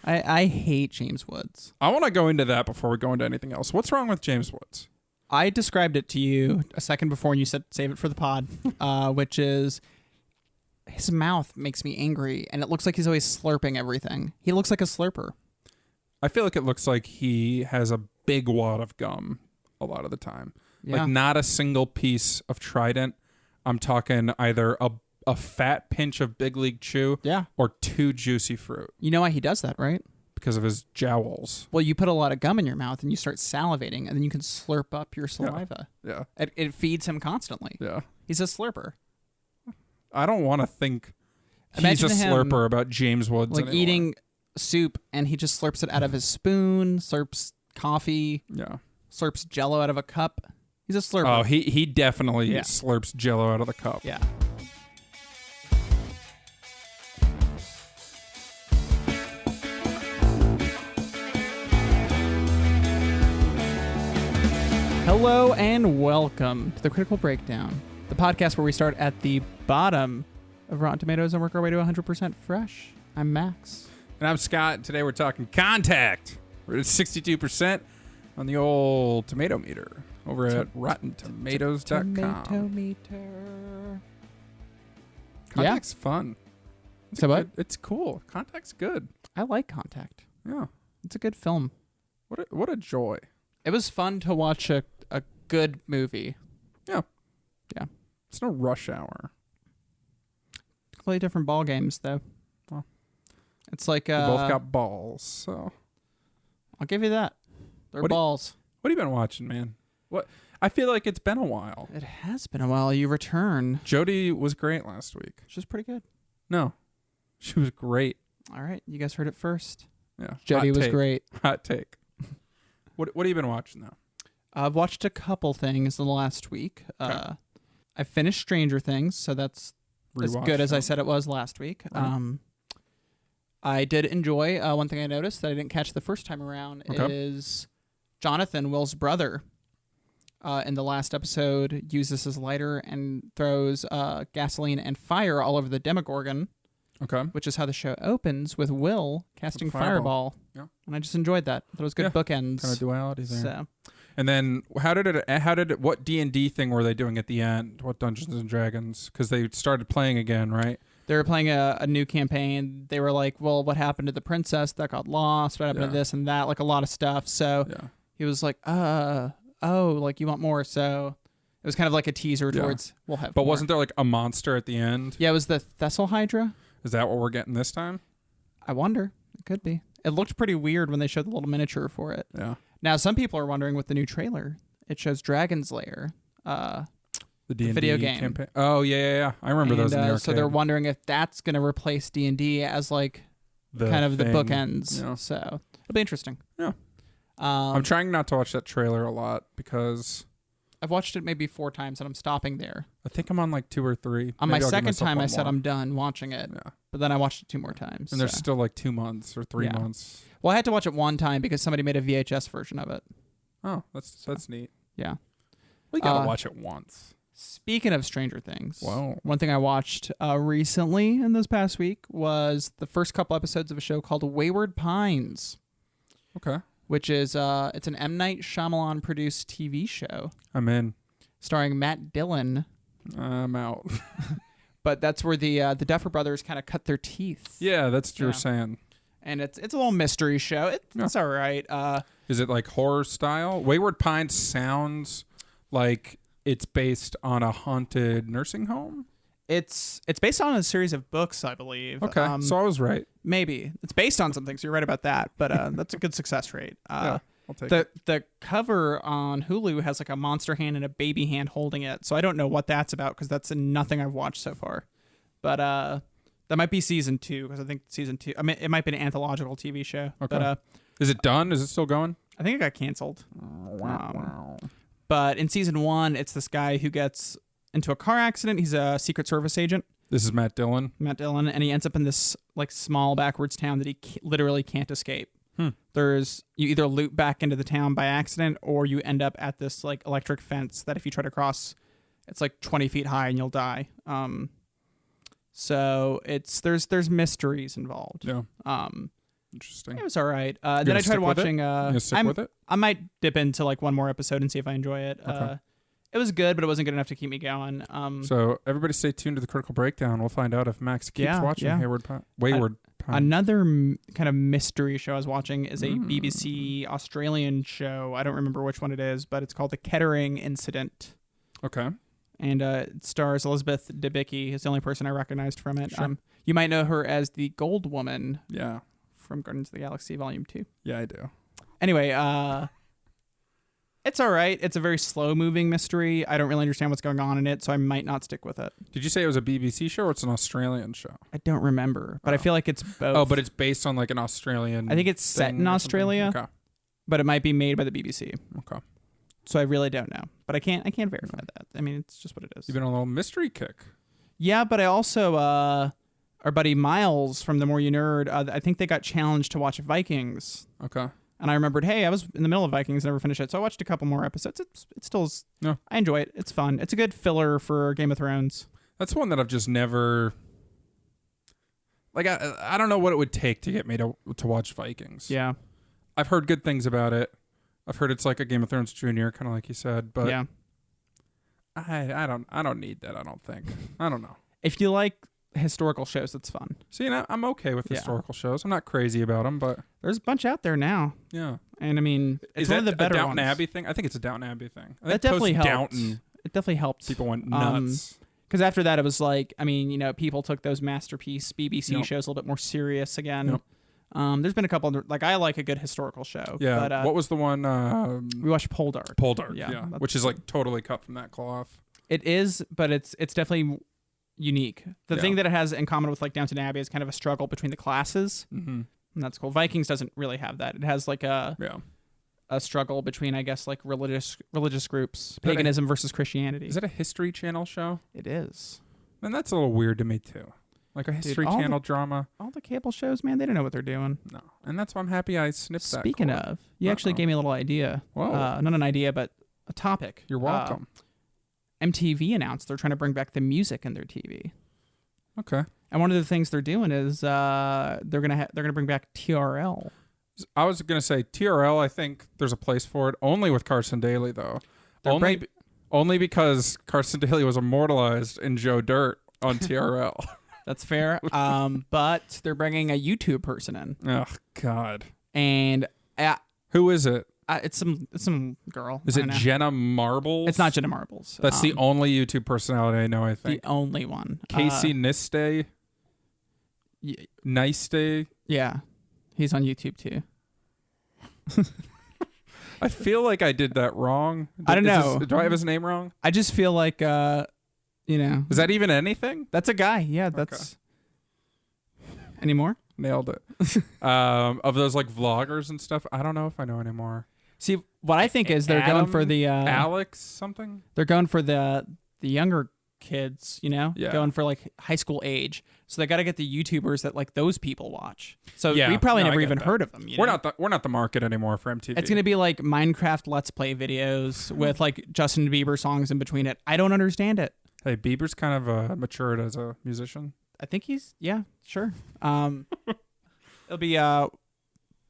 I hate James Woods. I want to go into that before we go into anything else. What's wrong with James Woods? I described it to you a second before and you said save it for the pod, which is his mouth makes me angry and it looks like he's always slurping everything. He looks like a slurper. I feel like it looks like he has a big wad of gum a lot of the time. Yeah. Like not a single piece of Trident. I'm talking either a fat pinch of Big League Chew or 2 Juicy Fruit. You know why he does that, right? Because of his jowls. Well, you put a lot of gum in your mouth and you start salivating and then you can slurp up your saliva. Yeah. It feeds him constantly. Yeah. He's a slurper. I don't want to think Imagine he's a slurper about James Woods like anymore. eating soup and he just slurps it out of his spoon, slurps coffee, slurps Jell-O out of a cup. He's a slurper. Oh, he definitely slurps Jell-O out of the cup. Yeah. Hello and welcome to the Critical Breakdown, the podcast where we start at the bottom of Rotten Tomatoes and work our way to 100% fresh. I'm Max. And I'm Scott. Today we're talking Contact. We're at 62% on the old tomato meter over at RottenTomatoes.com. Tomato meter. Contact's fun. So what? It's cool. Contact's good. I like Contact. Yeah. It's a good film. What a joy. It was fun to watch a good movie. Yeah. Yeah. It's no Rush Hour. Completely different ball games, though. Well, it's like we both got balls, so I'll give you that. They're balls. What have you been watching, man? What? I feel like it's been a while. It has been a while. You return. Jodie was great last week. She's pretty good. No, she was great. All right, you guys heard it first. Yeah, Jodie was great. Hot take. What have you been watching now? I've watched a couple things in the last week. Okay. I finished Stranger Things, so that's as good as I said it was last week. Right. I did enjoy, one thing I noticed that I didn't catch the first time around is Jonathan, Will's brother, in the last episode uses his lighter and throws gasoline and fire all over the Demogorgon. Okay. Which is how the show opens with Will casting Fireball. Yeah. And I just enjoyed that. That was good bookends. Kind of duality there. So. And then what D&D thing were they doing at the end? What Dungeons and Dragons? Because they started playing again, right? They were playing a new campaign. They were like, well, what happened to the princess that got lost? What happened to this and that? Like a lot of stuff. So he was like, like you want more. So it was kind of like a teaser towards we'll have But more. wasn't there like a monster at the end? Yeah, it was the Thessal Hydra. Is that what we're getting this time? I wonder. It could be. It looked pretty weird when they showed the little miniature for it. Yeah. Now, some people are wondering with the new trailer, it shows Dragon's Lair, the D&D video game campaign. Oh, yeah. I remember those in the arcade. So they're wondering if that's going to replace D&D as like the bookends. Yeah. So it'll be interesting. Yeah. I'm trying not to watch that trailer a lot because I've watched it maybe 4 times and I'm stopping there. I think I'm on like 2 or 3. On my second time, I said I'm done watching it. Yeah. But then I watched it 2 more times. And there's still like 2 months or 3 months. Well, I had to watch it one time because somebody made a VHS version of it. Oh, that's neat. Yeah. We gotta watch it once. Speaking of Stranger Things, wow. One thing I watched recently in this past week was the first couple episodes of a show called Wayward Pines. Okay. Which is it's an M. Night Shyamalan produced TV show. I'm in. Starring Matt Dillon. I'm out. But that's where the Duffer Brothers kind of cut their teeth. Yeah, that's what you're saying. And it's a little mystery show. It's all right. Is it like horror style? Wayward Pines sounds like it's based on a haunted nursing home. It's based on a series of books, I believe. Okay, so I was right. Maybe it's based on something, so you're right about that. But that's a good success rate. Yeah, I'll take it. The cover on Hulu has like a monster hand and a baby hand holding it. So I don't know what that's about because that's nothing I've watched so far. But that might be season 2 because I think season 2. I mean, it might be an anthological TV show. Okay. But, is it done? Is it still going? I think it got canceled. But in season 1, it's this guy who gets into a car accident. He's a Secret Service agent. This is Matt Dillon. And he ends up in this like small backwards town that he literally can't escape. You either loop back into the town by accident, or you end up at this like electric fence that if you try to cross, it's like 20 feet high and you'll die. So there's mysteries involved. Yeah. Interesting. It was all right. Then I tried watching. You stick with it? I might dip into like one more episode and see if I enjoy it. Okay. It was good, but it wasn't good enough to keep me going. So everybody stay tuned to the Critical Breakdown. We'll find out if Max keeps watching Wayward Pine. Another kind of mystery show I was watching is a BBC Australian show. I don't remember which one it is, but it's called The Kettering Incident. Okay. And it stars Elizabeth Debicki. Is the only person I recognized from it. Sure. You might know her as the Gold Woman. Yeah. From Guardians of the Galaxy Volume 2. Yeah, I do. Anyway, it's all right. It's a very slow-moving mystery. I don't really understand what's going on in it, so I might not stick with it. Did you say it was a BBC show or it's an Australian show? I don't remember, but I feel like it's both. Oh, but it's based on like an Australian. I think it's set in Australia, okay. But it might be made by the BBC. Okay. So I really don't know, but I can't verify that. I mean, it's just what it is. You've been on a little mystery kick. Yeah, but I also our buddy Miles from The More You Nerd. I think they got challenged to watch Vikings. Okay. And I remembered, hey, I was in the middle of Vikings, never finished it, so I watched a couple more episodes. It still is. No. I enjoy it. It's fun. It's a good filler for Game of Thrones. That's one that I've just never. Like I don't know what it would take to get me to watch Vikings. Yeah. I've heard good things about it. I've heard it's like a Game of Thrones junior, kind of like you said, but yeah. I don't need that. I don't think. I don't know. If you like historical shows, it's fun. See, I'm okay with historical shows. I'm not crazy about them, but there's a bunch out there now. Yeah. And I mean, it's one of the better a Downton ones. Abbey thing? I think it's a Downton Abbey thing. I think that definitely helped. Downton, it definitely helped. People went nuts. Because after that, it was like, I mean, people took those masterpiece BBC shows a little bit more serious again. Yep. There's been a couple, like I like a good historical show. Yeah. But, what was the one? We watched Poldark. Poldark, yeah. Which is like totally cut from that cloth. It is, but it's definitely unique. The thing that it has in common with like Downton Abbey is kind of a struggle between the classes. Mm-hmm. And that's cool. Vikings doesn't really have that. It has like a struggle between, I guess, like religious groups, paganism versus Christianity. Is that a History Channel show? It is. And that's a little weird to me too. Like a History Channel drama. All the cable shows, man, they don't know what they're doing. No. And that's why I'm happy I snipped that. Speaking of, you actually gave me a little idea. Whoa. Not an idea, but a topic. You're welcome. MTV announced they're trying to bring back the music in their TV. Okay. And one of the things they're doing is they're gonna bring back TRL. I was gonna say TRL. I think there's a place for it. Only with Carson Daly though. Only because Carson Daly was immortalized in Joe Dirt on TRL. That's fair. But they're bringing a YouTube person in. Oh God. And who is it? It's some girl. Is it Jenna Marbles? It's not Jenna Marbles. That's the only YouTube personality I know, I think. The only one. Casey Niste? Niste? Yeah. He's on YouTube too. I feel like I did that wrong. I don't know. Do I have his name wrong? I just feel like, Is that even anything? That's a guy. Yeah, that's... Okay. Any more? Nailed it. Of those like vloggers and stuff, I don't know if I know anymore. See, what I think is they're going for the Alex something. They're going for the younger kids, Yeah. going for like high school age. So they got to get the YouTubers that like those people watch. So we probably never even heard of them. We're not the market anymore for MTV. It's gonna be like Minecraft Let's Play videos with like Justin Bieber songs in between it. I don't understand it. Hey, Bieber's kind of matured as a musician. I think he's sure. It'll be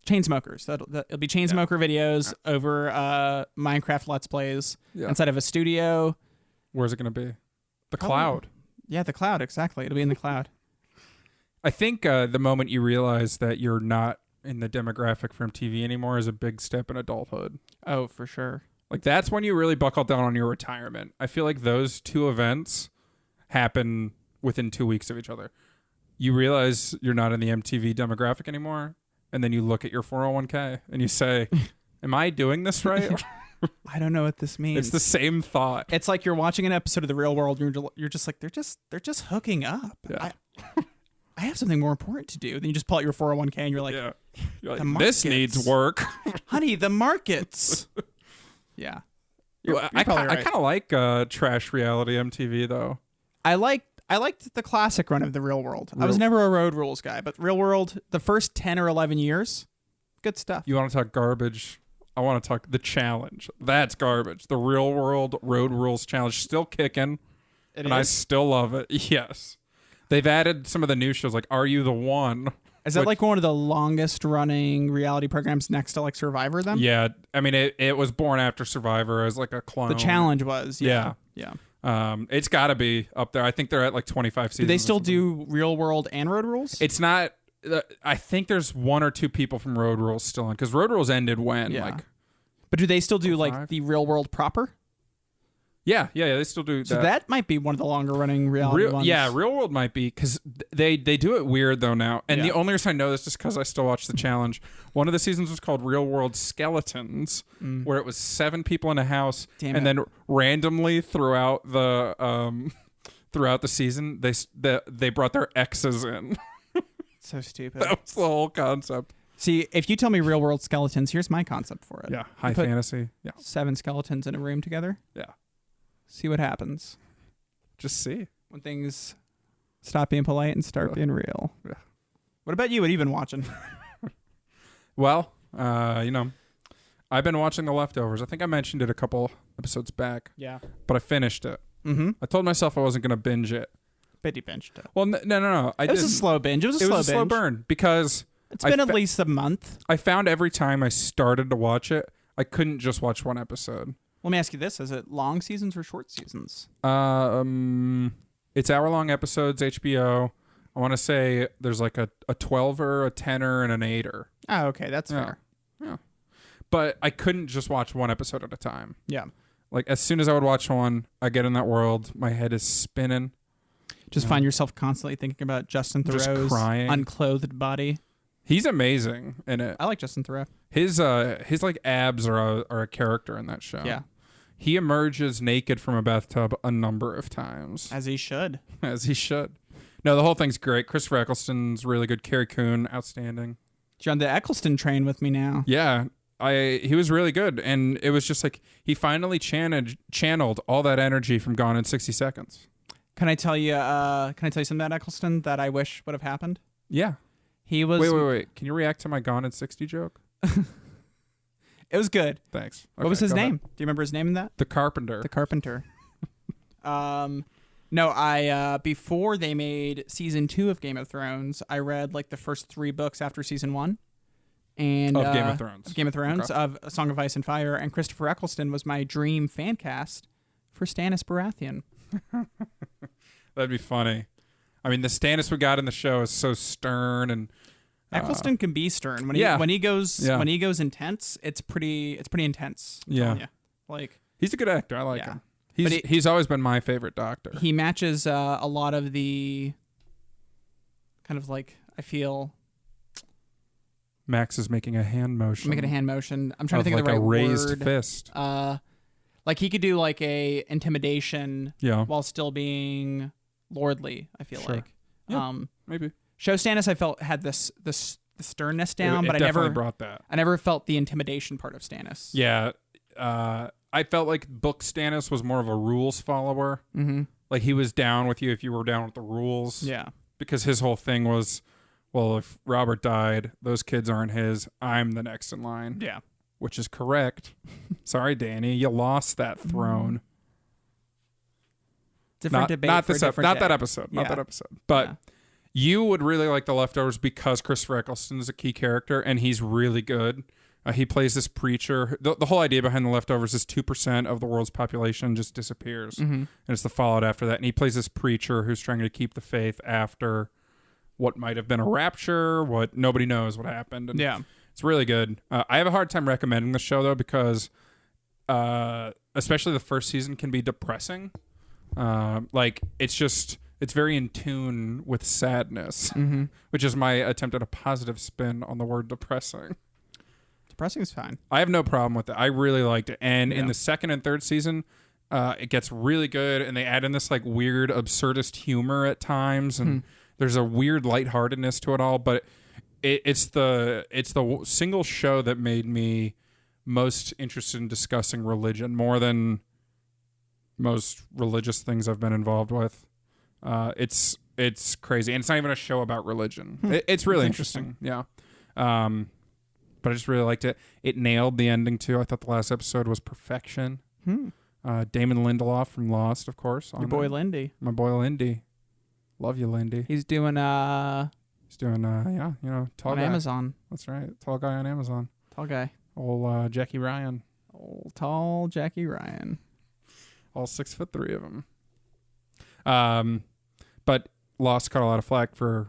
Chainsmokers. It'll be Chainsmoker videos over Minecraft Let's Plays inside of a studio. Where's it going to be? The cloud. Yeah, the cloud, exactly. It'll be in the cloud. I think the moment you realize that you're not in the demographic from TV anymore is a big step in adulthood. Oh, for sure. Like that's when you really buckle down on your retirement. I feel like those two events happen within 2 weeks of each other. You realize you're not in the MTV demographic anymore, and then you look at your 401k and you say, am I doing this right? I don't know what this means. It's the same thought. It's like you're watching an episode of The Real World and you're just like, they're just hooking up. Yeah. I have something more important to do. Then you just pull out your 401k and you're like, this needs work. Honey, the markets. Yeah. I kind of like trash reality MTV though. I liked the classic run of The Real World. I was never a Road Rules guy, but Real World, the first 10 or 11 years, good stuff. You want to talk garbage? I want to talk The Challenge. That's garbage. The Real World Road Rules Challenge still kicking, I still love it. Yes. They've added some of the new shows like Are You the One? Is that like one of the longest running reality programs next to like Survivor then? Yeah. I mean, it was born after Survivor as like a clone. The challenge was. Yeah. It's got to be up there. I think they're at like 25 seasons. Do they still do Real World and Road Rules? It's not. I think there's 1 or 2 people from Road Rules still in, because Road Rules ended when? Yeah. But do they still do like the Real World proper? Yeah, they still do that. So that might be one of the longer running reality ones. Yeah, Real World might be, because they do it weird though now. And the only reason I know this is because I still watch the challenge. One of the seasons was called Real World Skeletons, where it was 7 people in a house, then randomly throughout the season they brought their exes in. So stupid. That was the whole concept. See, if you tell me Real World Skeletons, here's my concept for it. Yeah, high fantasy. Yeah, 7 skeletons in a room together. Yeah. See what happens. Just see. When things stop being polite and start being real. Yeah. What about you? What have you been watching? Well, I've been watching The Leftovers. I think I mentioned it a couple episodes back. Yeah. But I finished it. Mm-hmm. I told myself I wasn't going to binge it. But you binged it. Well, no. It was a slow binge. It was a slow burn because it's been at least a month. I found every time I started to watch it, I couldn't just watch one episode. Let me ask you this. Is it long seasons or short seasons? It's hour-long episodes, HBO. I want to say there's like a 12er, a 10er, and an 8er. Oh, okay. That's fair. Yeah. But I couldn't just watch one episode at a time. Yeah. Like, as soon as I would watch one, I get in that world, my head is spinning. Just find yourself constantly thinking about Justin Theroux's unclothed body. He's amazing in it. I like Justin Theroux. His like abs are a character in that show. Yeah. He emerges naked from a bathtub a number of times. As he should. As he should. No, the whole thing's great. Christopher Eccleston's really good. Carrie Coon, outstanding. You're on the Eccleston train with me now. Yeah. He was really good. And it was just like he finally channeled all that energy from Gone in 60 Seconds. Can I tell you something about Eccleston that I wish would have happened? Yeah. He was Wait. Can you react to my Gone in 60 joke? It was good. Thanks. Okay, what was his name? Do you remember his name in that? The Carpenter. The Carpenter. No, I before they made season 2 of Game of Thrones, I read like the first 3 books after season 1. And of Game of Thrones. Okay. Of A Song of Ice and Fire, and Christopher Eccleston was my dream fan cast for Stannis Baratheon. That'd be funny. I mean, the Stannis we got in the show is so stern, and Eccleston can be stern when he goes intense. It's pretty intense. Yeah, like he's a good actor. I like him. He's always been my favorite Doctor. He matches a lot of the kind of like I feel. Max is making a hand motion. I'm making a hand motion. I'm trying to think of the right word. Like a raised word. Fist. Like he could do like a intimidation. Yeah. While still being lordly. I feel like. Yeah, maybe. Show Stannis I felt had the sternness down, but I never brought that. I never felt the intimidation part of Stannis. Yeah. I felt like book Stannis was more of a rules follower. Mm-hmm. Like he was down with you if you were down with the rules. Yeah. Because his whole thing was, well, if Robert died, those kids aren't his. I'm the next in line. Yeah. Which is correct. Sorry, Danny, you lost that throne. Different debate. Not for this a different not day. that episode. Yeah. Not that episode. But you would really like The Leftovers because Christopher Eccleston is a key character and he's really good. He plays this preacher. The whole idea behind The Leftovers is 2% of the world's population just disappears. Mm-hmm. And it's the fallout after that. And he plays this preacher who's trying to keep the faith after what might have been a rapture, what nobody knows what happened. And it's really good. I have a hard time recommending the show, though, because especially the first season can be depressing. Like, it's very in tune with sadness, which is my attempt at a positive spin on the word depressing. Depressing is fine. I have no problem with it. I really liked it. And in the second and third season, it gets really good, and they add in this like weird absurdist humor at times, and there's a weird lightheartedness to it all. But it's the single show that made me most interested in discussing religion more than most religious things I've been involved with. It's crazy, and it's not even a show about religion. It's really interesting. Yeah. But I just really liked it. It nailed the ending too. I thought the last episode was perfection. Damon Lindelof from Lost, of course. Your boy Lindy. My boy Lindy. Love you, Lindy. He's doing He's doing, tall on guy. Amazon. That's right. Tall guy on Amazon. Tall guy. Old Jackie Ryan. Old tall Jackie Ryan. All 6'3" of them. But Lost caught a lot of flack for.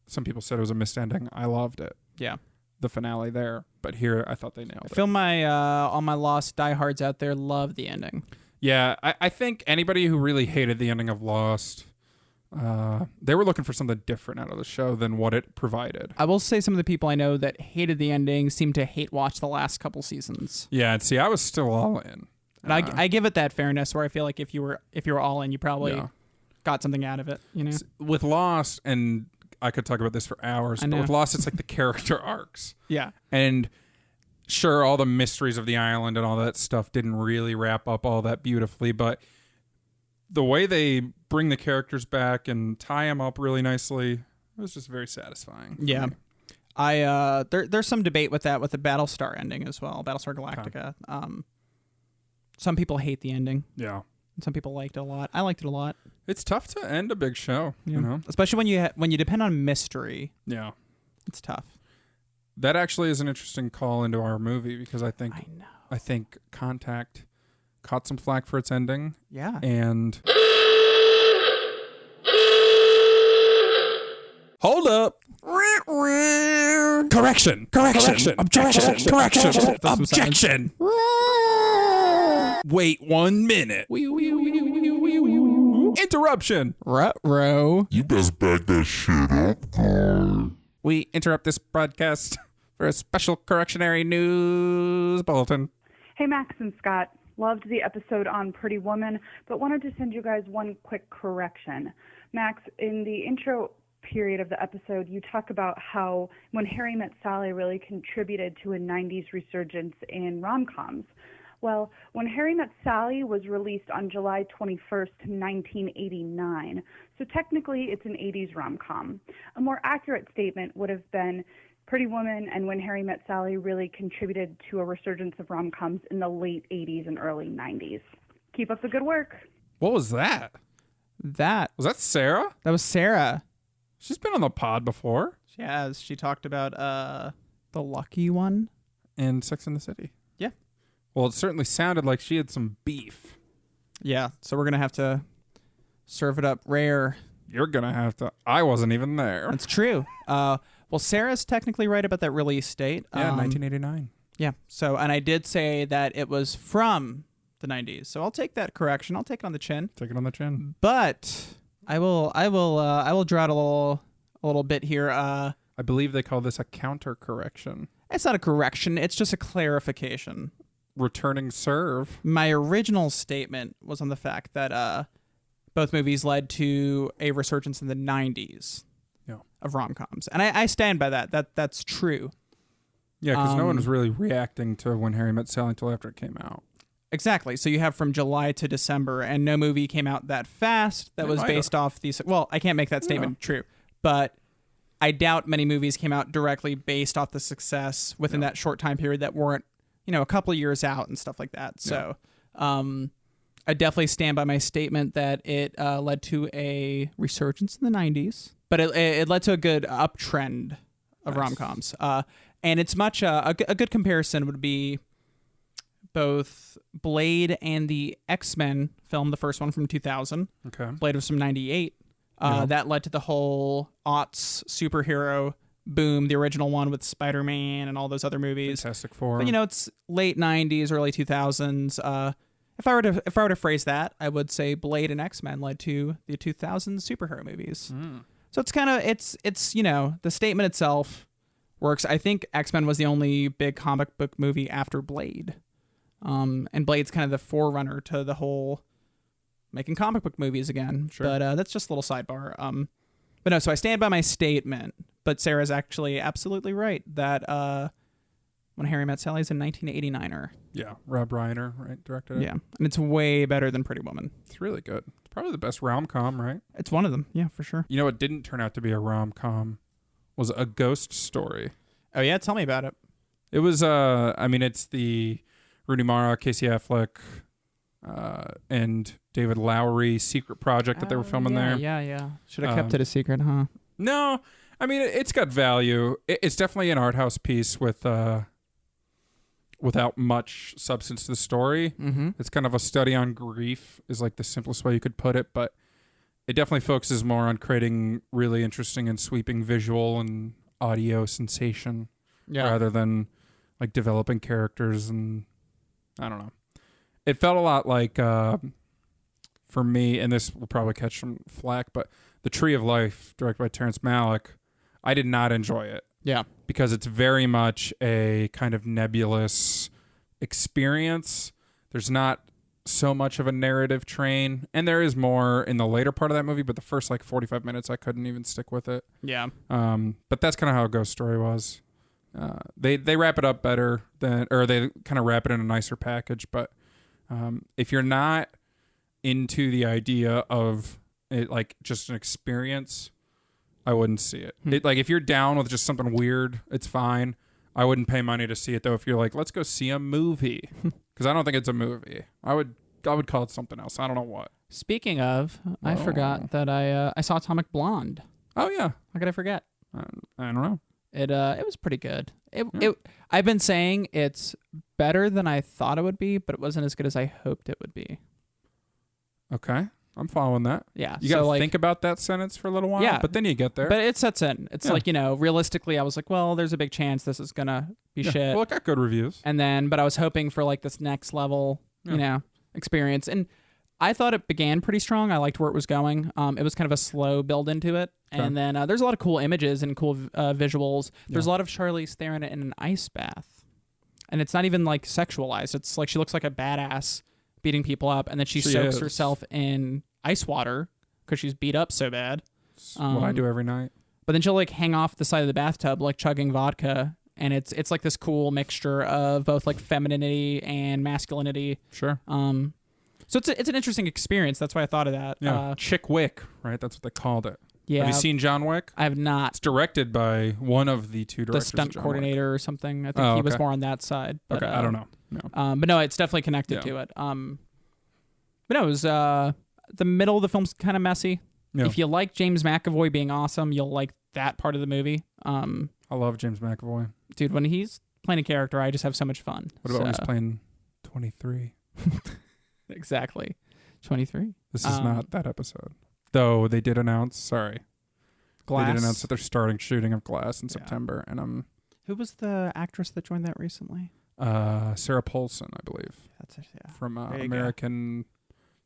Some people said it was a missed ending. I loved it. Yeah. The finale there, but here I thought they nailed it. I feel all my Lost diehards out there love the ending. Yeah, I think anybody who really hated the ending of Lost, they were looking for something different out of the show than what it provided. I will say some of the people I know that hated the ending seem to hate watch the last couple seasons. Yeah, and see, I was still all in. And I give it that fairness where I feel like if you were all in, you probably got something out of it. You know, with Lost, and I could talk about this for hours, but with Lost, it's like the character arcs. Yeah, and sure, all the mysteries of the island and all that stuff didn't really wrap up all that beautifully, but the way they bring the characters back and tie them up really nicely, it was just very satisfying. Yeah. There's some debate with that with the Battlestar ending as well, Battlestar Galactica. Okay. Some people hate the ending. Yeah. And some people liked it a lot. I liked it a lot. It's tough to end a big show, you know? Especially when you depend on mystery. Yeah. It's tough. That actually is an interesting call into our movie because I think Contact caught some flack for its ending. Yeah. And hold up. Correction. Objection. Wait 1 minute. Interruption. Ruh-roh. You best back that shit up, guy. We interrupt this broadcast for a special correctionary news bulletin. Hey, Max and Scott. Loved the episode on Pretty Woman, but wanted to send you guys one quick correction. Max, in the intro period of the episode, you talk about how When Harry Met Sally really contributed to a 90s resurgence in rom-coms. Well, When Harry Met Sally was released on July 21st, 1989, so technically it's an 80s rom-com. A more accurate statement would have been Pretty Woman and When Harry Met Sally really contributed to a resurgence of rom-coms in the late 80s and early 90s. Keep up the good work. What was that? Was that Sarah? That was Sarah. She's been on the pod before. She has. She talked about the Lucky One. And Sex and the City. Yeah. Well, it certainly sounded like she had some beef. Yeah, so we're going to have to serve it up rare. You're going to have to. I wasn't even there. That's true. Well, Sarah's technically right about that release date. Yeah, 1989. Yeah. So, and I did say that it was from the 90s. So I'll take that correction. I'll take it on the chin. Take it on the chin. But I will draw out a little bit here. I believe they call this a counter correction. It's not a correction. It's just a clarification. Returning serve. My original statement was on the fact that both movies led to a resurgence in the 90s of rom-coms. And I stand by that. That's true. Yeah, because no one was really reacting to When Harry Met Sally until after it came out. Exactly. So you have from July to December, and no movie came out that fast that was based off these. Well, I can't make that statement true, but I doubt many movies came out directly based off the success within that short time period that weren't, a couple of years out and stuff like that. So I definitely stand by my statement that it led to a resurgence in the 90s, but it led to a good uptrend of rom-coms. And it's much a good comparison would be both Blade and the X-Men film, the first one from 2000. Okay. Blade was from 98. That led to the whole aughts superhero boom, the original one with Spider-Man and all those other movies. Fantastic Four. But, it's late 90s, early 2000s. If I were to phrase that, I would say Blade and X-Men led to the 2000s superhero movies. So it's kind of it's the statement itself works. I think X-Men was the only big comic book movie after Blade. And Blade's kind of the forerunner to the whole making comic book movies again. Sure. But that's just a little sidebar. But no, so I stand by my statement. But Sarah's actually absolutely right that When Harry Met Sally is a 1989er. Yeah, Rob Reiner, right, directed it. Yeah, and it's way better than Pretty Woman. It's really good. It's probably the best rom-com, right? It's one of them, yeah, for sure. You know what didn't turn out to be a rom-com was A Ghost Story. Oh, yeah? Tell me about it. It was, it's the Rooney Mara, Casey Affleck, and David Lowery secret project that they were filming there. Yeah. Should have kept it a secret, huh? No, I mean, it's got value. It's definitely an art house piece with without much substance to the story. Mm-hmm. It's kind of a study on grief is like the simplest way you could put it, but it definitely focuses more on creating really interesting and sweeping visual and audio sensation rather than like developing characters. And I don't know. It felt a lot like, for me, and this will probably catch some flack, but The Tree of Life, directed by Terrence Malick, I did not enjoy it. Yeah. Because it's very much a kind of nebulous experience. There's not so much of a narrative train, and there is more in the later part of that movie, but the first like 45 minutes I couldn't even stick with it. Yeah. But that's kind of how a Ghost Story was. They wrap it up better than, or they kind of wrap it in a nicer package, but if you're not into the idea of it like just an experience, I wouldn't see it. It like if you're down with just something weird, it's fine. I wouldn't pay money to see it though. If you're like, let's go see a movie, because I don't think it's a movie. I would call it something else. I don't know what. Speaking of, I forgot that I saw Atomic Blonde. Oh yeah, How could I forget? I don't know. It was pretty good. I've been saying it's better than I thought it would be, but it wasn't as good as I hoped it would be. Okay, I'm following that. Yeah, You got to like, think about that sentence for a little while. Yeah, but then you get there. But it sets in. It's like, realistically, I was like, well, there's a big chance this is gonna be shit. Well, it got good reviews. And then, but I was hoping for like this next level, experience. And I thought it began pretty strong. I liked where it was going. It was kind of a slow build into it. Okay. And then there's a lot of cool images and cool visuals. There's a lot of Charlize Theron in an ice bath. And it's not even like sexualized. It's like she looks like a badass beating people up. And then she soaks herself in ice water because she's beat up so bad. It's what I do every night. But then she'll like hang off the side of the bathtub like chugging vodka. And it's like this cool mixture of both like femininity and masculinity. Sure. So it's an interesting experience. That's why I thought of that. Yeah. Chick Wick, right? That's what they called it. Yeah. Have you seen John Wick? I have not. It's directed by one of the two The directors. stunt of John coordinator Wick. or something. I think he was more on that side. But, Okay, I don't know. No. But no, it's definitely connected to it. But no, it was the middle of the film's kind of messy. Yeah. If you like James McAvoy being awesome, you'll like that part of the movie. I love James McAvoy. Dude, when he's playing a character, I just have so much fun. What about when he's playing 23? Exactly. 23. This is not that episode. Though they did announce, Glass. They did announce that they're starting shooting of Glass in September. And Who was the actress that joined that recently? Sarah Paulson, I believe. From American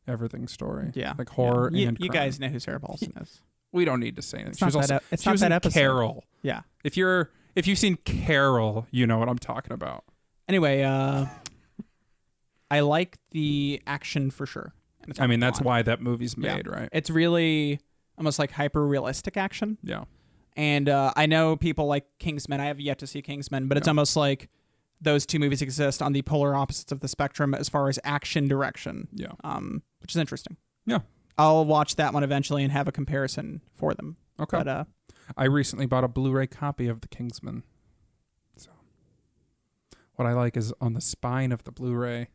Everything Story. Yeah. Like horror and you crime. guys know who Sarah Paulson is. We don't need to say anything. It's She was not also, that she was that in episode. Carol. Yeah. If you've seen Carol, you know what I'm talking about. Anyway, I like the action for sure. I mean, that's why that movie's made, right? It's really almost like hyper-realistic action. Yeah. And I know people like Kingsman. I have yet to see Kingsman, but it's almost like those two movies exist on the polar opposites of the spectrum as far as action direction. Yeah. Which is interesting. Yeah. I'll watch that one eventually and have a comparison for them. Okay. But, I recently bought a Blu-ray copy of The Kingsman. So what I like is on the spine of the Blu-ray,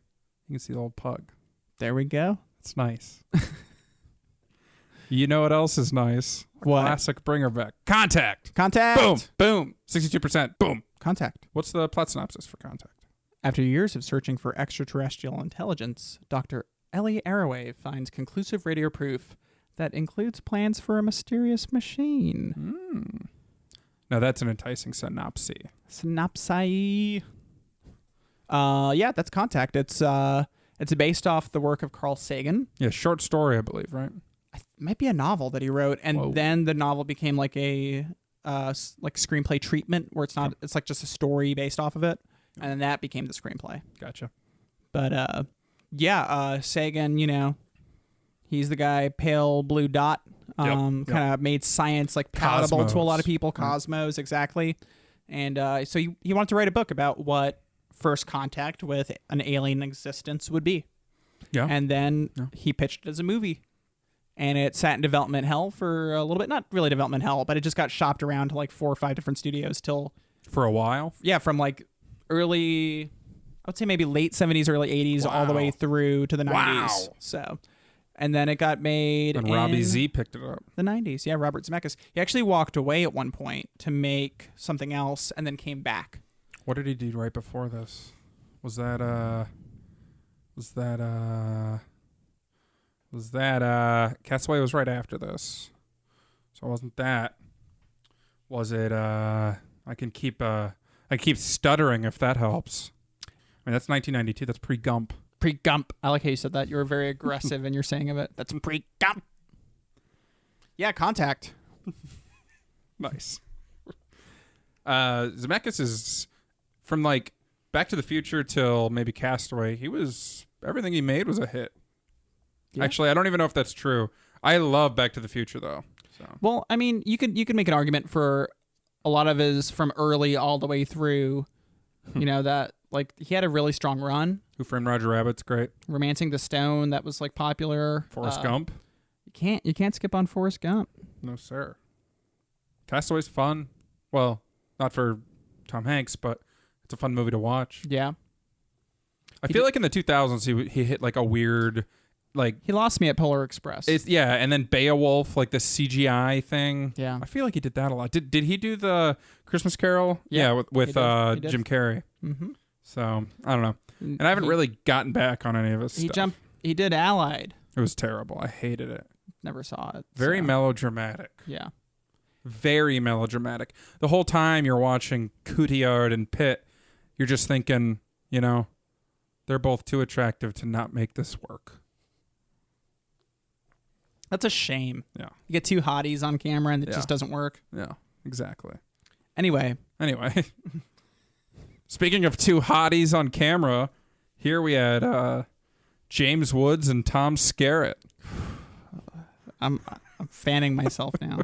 you can see the little pug. There we go. It's nice. You know what else is nice? What? Classic bringer back. Contact. Boom. Boom. 62%. Boom. Contact. What's the plot synopsis for Contact? After years of searching for extraterrestrial intelligence, Dr. Ellie Arroway finds conclusive radio proof that includes plans for a mysterious machine. Now that's an enticing synopsis. Synopsis. Yeah, that's Contact. It's based off the work of Carl Sagan. Yeah, short story, I believe, right? It might be a novel that he wrote, and then the novel became like a like screenplay treatment where it's not. It's like just a story based off of it, and then that became the screenplay. Gotcha. But Sagan, he's the guy, pale blue dot. Kind of made science like palatable to a lot of people. Cosmos, exactly. And so he wanted to write a book about what first contact with an alien existence would be. Yeah. And then he pitched it as a movie. And it sat in development hell for a little bit. Not really development hell, but it just got shopped around to like 4 or 5 different studios till... For a while? Yeah, from like early... I would say maybe late 70s, early 80s, all the way through to the 90s. So And then it got made And in Robbie Z picked it up. the 90s. Yeah, Robert Zemeckis. He actually walked away at one point to make something else and then came back. What did he do right before this? Was that Castaway was right after this. So it wasn't that. Was it I can keep stuttering if that helps. I mean, that's 1992. That's pre-Gump. Pre-Gump. I like how you said that. You were very aggressive in your saying of it. That's pre-Gump. Yeah, Contact. Nice. Zemeckis is from like Back to the Future till maybe Castaway. Everything he made was a hit. Yeah. Actually, I don't even know if that's true. I love Back to the Future though. So. Well, I mean, you could make an argument for a lot of his from early all the way through. You know that like he had a really strong run. Who Framed Roger Rabbit's great. Romancing the Stone, that was like popular. Forrest Gump. You can't skip on Forrest Gump. No sir. Castaway's fun. Well, not for Tom Hanks, but it's a fun movie to watch. Yeah. I feel like in the 2000s he hit like a weird like he lost me at Polar Express. And then Beowulf, like the CGI thing. Yeah. I feel like he did that a lot. Did he do the Christmas Carol? Yeah, with he did. Jim Carrey. Mm-hmm. So I don't know. And I haven't really gotten back on any of his stuff. He did Allied. It was terrible. I hated it. Never saw it. Very melodramatic. Yeah. Very melodramatic. The whole time you're watching Cotillard and Pitt, you're just thinking, you know, they're both too attractive to not make this work. That's a shame. Yeah. You get two hotties on camera and it just doesn't work. Yeah, exactly. Anyway. Speaking of two hotties on camera, here we had James Woods and Tom Skerritt. I'm fanning myself now.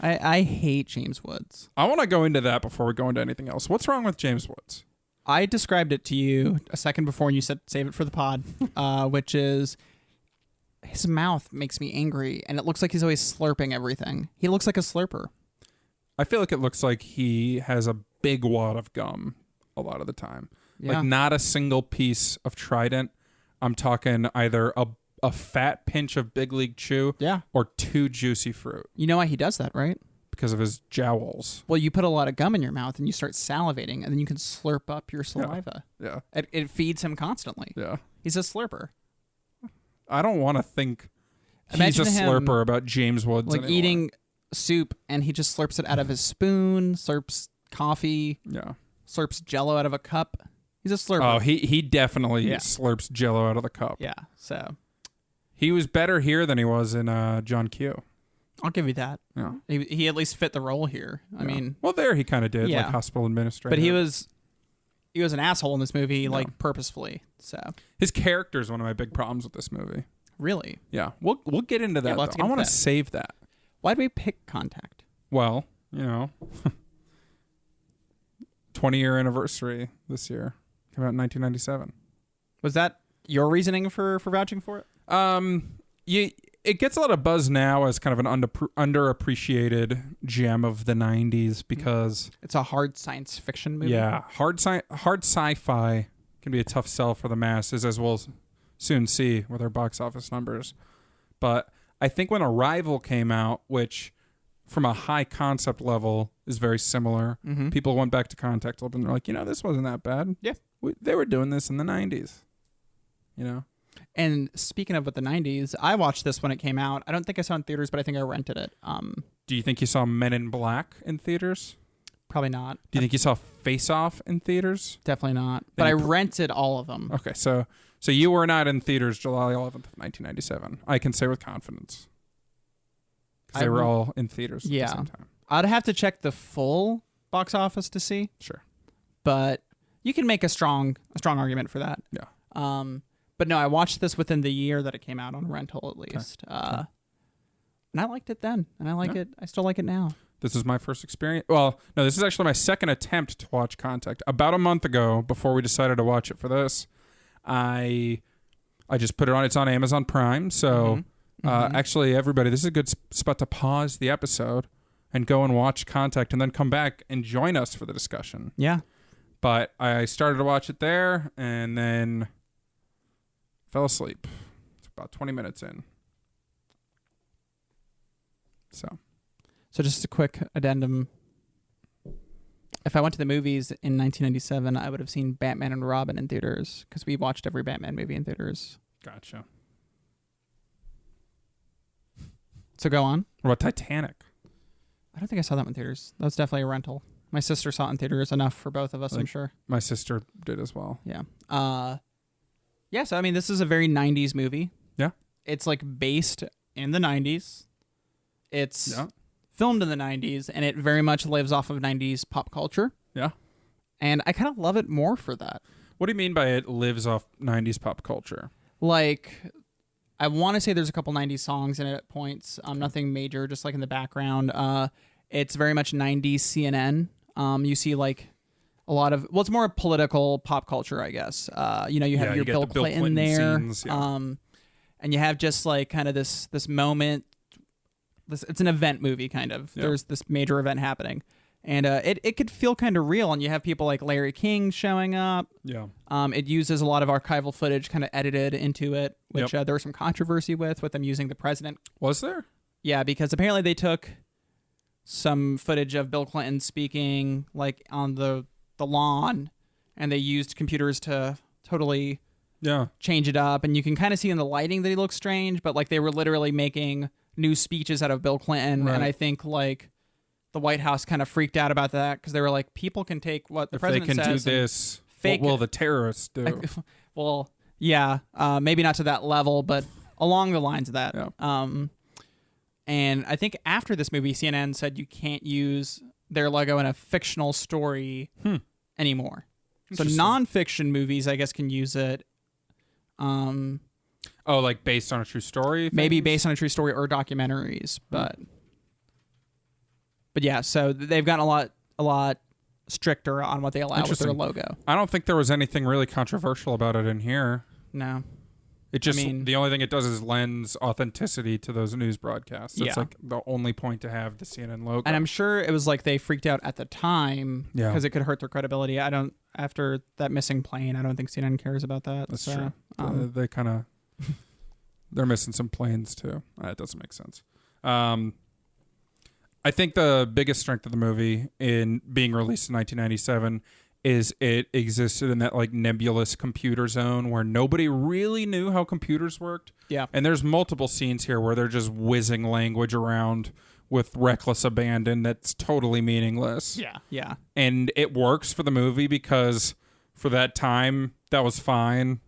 I hate James Woods. I want to go into that before we go into anything else. What's wrong with James Woods? I described it to you a second before and you said save it for the pod, which is his mouth makes me angry and it looks like he's always slurping everything. He looks like a slurper. I feel like it looks like he has a big wad of gum a lot of the time. Yeah. Like not a single piece of Trident. I'm talking either a fat pinch of Big League Chew or two Juicy Fruit. You know why he does that, right? Because of his jowls. Well, you put a lot of gum in your mouth and you start salivating and then you can slurp up your saliva. Yeah. It feeds him constantly. Yeah. He's a slurper. I don't want to think Imagine he's a slurper about James Woods like anymore. eating soup and he just slurps it out of his spoon, slurps coffee, slurps Jell-O out of a cup. He's a slurper. Oh, he definitely slurps Jell-O out of the cup. Yeah, so. He was better here than he was in John Q. I'll give you that. Yeah. He at least fit the role here. I mean. Well, there he kind of did, like hospital administrator. But he was an asshole in this movie, like purposefully. So his character is one of my big problems with this movie. Really? Yeah. We'll get into that. I want to save that. Why did we pick Contact? Well, 20-year anniversary this year. Came out in 1997. Was that your reasoning for vouching for it? It gets a lot of buzz now as kind of an underappreciated gem of the 90s because it's a hard science fiction movie. Yeah, hard sci-fi can be a tough sell for the masses, as we'll soon see with our box office numbers. But I think when Arrival came out, which from a high concept level is very similar, people went back to Contact and they're like, this wasn't that bad. Yeah, they were doing this in the 90s. And speaking of the 90s, I watched this when it came out. I don't think I saw it in theaters, but I think I rented it. Do you think you saw Men in Black in theaters? Probably not. Do you think you saw Face Off in theaters? Definitely not. But I rented all of them. Okay, so you were not in theaters July 11th of 1997. I can say with confidence. Because they were all in theaters at the same time. I'd have to check the full box office to see. Sure. But you can make a strong argument for that. Yeah. But no, I watched this within the year that it came out on rental, at least. Okay. And I liked it then, and I like it. I still like it now. This is my first experience. Well, no, this is actually my second attempt to watch Contact. About a month ago, before we decided to watch it for this, I just put it on. It's on Amazon Prime. So actually, everybody, this is a good spot to pause the episode and go and watch Contact and then come back and join us for the discussion. Yeah. But I started to watch it there and then fell asleep. It's about 20 minutes in. So just a quick addendum. If I went to the movies in 1997, I would have seen Batman and Robin in theaters because we watched every Batman movie in theaters. Gotcha. So go on. What about Titanic? I don't think I saw that one in theaters. That was definitely a rental. My sister saw it in theaters, enough for both of us, I'm sure. My sister did as well. Yeah. Yeah, so I mean, this is a very 90s movie. Yeah. It's like based in the 90s. It's filmed in the 90s, and it very much lives off of 90s pop culture. Yeah. And I kind of love it more for that. What do you mean by it lives off 90s pop culture? Like, I want to say there's a couple 90s songs in it at points. Nothing major, just like in the background. It's very much 90s CNN. You see like a lot of, well, it's more political pop culture, I guess. You have your Bill Clinton there. Scenes, and you have just like kind of this moment. It's an event movie, kind of. Yeah. There's this major event happening. And it could feel kind of real, and you have people like Larry King showing up. Yeah. It uses a lot of archival footage kind of edited into it, which there was some controversy with them using the president. Was there? Yeah, because apparently they took some footage of Bill Clinton speaking like on the lawn, and they used computers to totally change it up. And you can kind of see in the lighting that he looks strange, but like they were literally making new speeches out of Bill Clinton. Right. And I think like the White House kind of freaked out about that because they were like, people can take what the president says. If they can do this, what will the terrorists do? Well, yeah, maybe not to that level, but along the lines of that. Yeah. And I think after this movie, CNN said you can't use their logo in a fictional story anymore. So nonfiction movies, I guess, can use it. Like based on a true story? Maybe based on a true story or documentaries, but yeah. So they've gotten a lot stricter on what they allow with their logo. I don't think there was anything really controversial about it in here. No. It just, the only thing it does is lends authenticity to those news broadcasts. It's like the only point to have the CNN logo. And I'm sure it was like they freaked out at the time because it could hurt their credibility. After that missing plane, I don't think CNN cares about that. That's true. They kind of, they're missing some planes too. It doesn't make sense. I think the biggest strength of the movie in being released in 1997 is it existed in that like nebulous computer zone where nobody really knew how computers worked. Yeah. And there's multiple scenes here where they're just whizzing language around with reckless abandon that's totally meaningless. Yeah. Yeah. And it works for the movie because for that time, that was fine.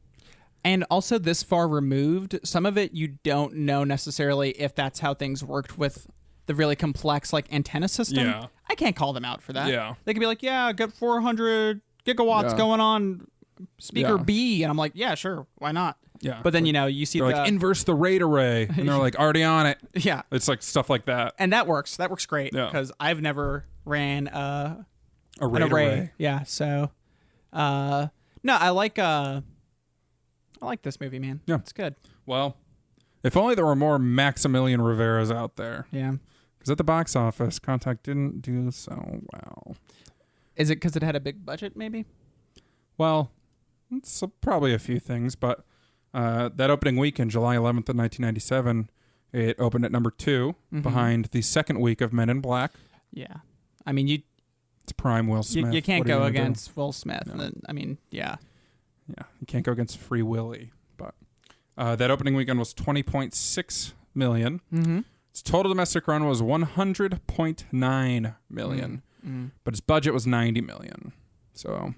And also this far removed, some of it you don't know necessarily if that's how things worked with the really complex like antenna system. Yeah. I can't call them out for that. Yeah. They could be like, yeah, get 400 gigawatts going on speaker B. And I'm like, yeah, sure. Why not? Yeah. But then, you see like inverse the rate array. And they're like already on it. Yeah. It's like stuff like that. And that works. That works great because I've never ran an array. Yeah. So, no, I like this movie, man. Yeah. It's good. Well, if only there were more Maximilian Riveras out there. Yeah. Because at the box office, Contact didn't do so well. Is it because it had a big budget, maybe? Well, it's probably a few things, but that opening weekend, July 11th of 1997, it opened at number 2 behind the second week of Men in Black. Yeah. I mean, it's prime Will Smith. You can't go against Will Smith. No. Yeah, you can't go against Free Willy. But that opening weekend was $20.6 million. Mm-hmm. Its total domestic run was $100.9 million. Mm-hmm. But its budget was $90 million. So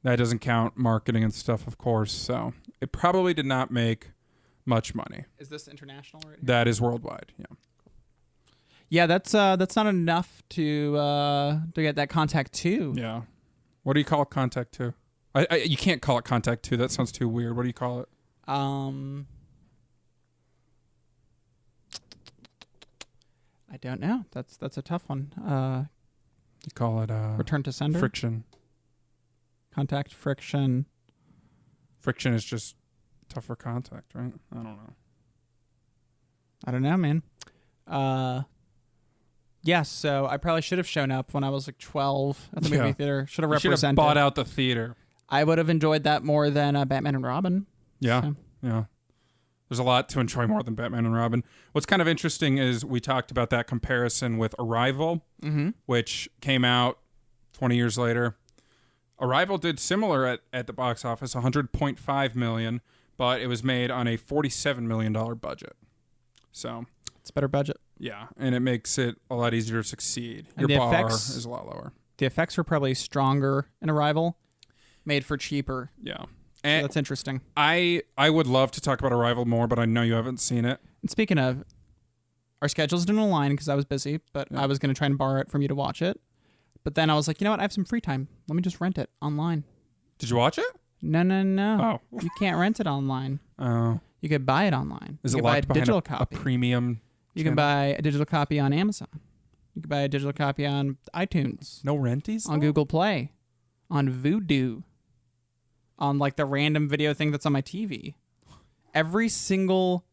that doesn't count marketing and stuff, of course. So it probably did not make much money. Is this international right here? That is worldwide, yeah. Yeah, that's not enough to get that Contact 2. Yeah. What do you call Contact 2? You can't call it Contact 2. That sounds too weird. What do you call it? I don't know. That's a tough one. You call it Return to Sender? Friction. Contact, friction. Friction is just tougher contact, right? I don't know, man. Yeah, so I probably should have shown up when I was like 12 at the movie theater. Should have represented. Should have bought out the theater. I would have enjoyed that more than Batman and Robin. Yeah, so. yeah. There's a lot to enjoy more than Batman and Robin. What's kind of interesting is we talked about that comparison with Arrival, which came out 20 years later. Arrival did similar at the box office, $100.5 million, but it was made on a $47 million budget. So it's a better budget. Yeah, and it makes it a lot easier to succeed. And Your bar is a lot lower. The effects were probably stronger in Arrival, made for cheaper. Yeah. So that's interesting. I would love to talk about Arrival more, but I know you haven't seen it. And speaking of, our schedules didn't align because I was busy, but I was going to try and borrow it from you to watch it. But then I was like, you know what? I have some free time. Let me just rent it online. Did you watch it? No. Oh. You can't rent it online. Oh. You could buy it online. Is you it could buy a locked behind digital a copy. premium You can buy a digital copy on Amazon. You can buy a digital copy on iTunes. No renties? On Google Play. On Vudu. On like the random video thing that's on my TV. Every single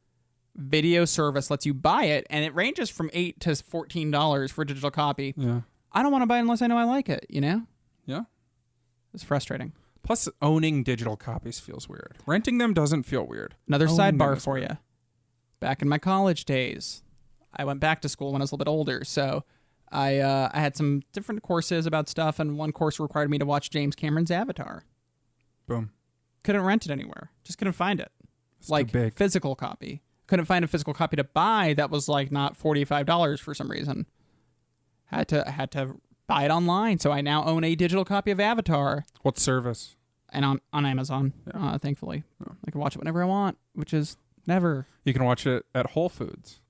video service lets you buy it, and it ranges from $8 to $14 for a digital copy. Yeah. I don't want to buy it unless I know I like it, you know? Yeah. It's frustrating. Plus, owning digital copies feels weird. Renting them doesn't feel weird. Another Owning them sidebar is for weird. you. Back in my college days, I went back to school when I was a little bit older, so I had some different courses about stuff, and one course required me to watch James Cameron's Avatar. Boom. Couldn't rent it anywhere. Just couldn't find it. It's like too big. physical copy. Couldn't find a physical copy to buy that was like not $45 for some reason. Had to buy it online, so I now own a digital copy of Avatar. What service? And on Amazon, thankfully. I can watch it whenever I want, which is never. You can watch it at Whole Foods.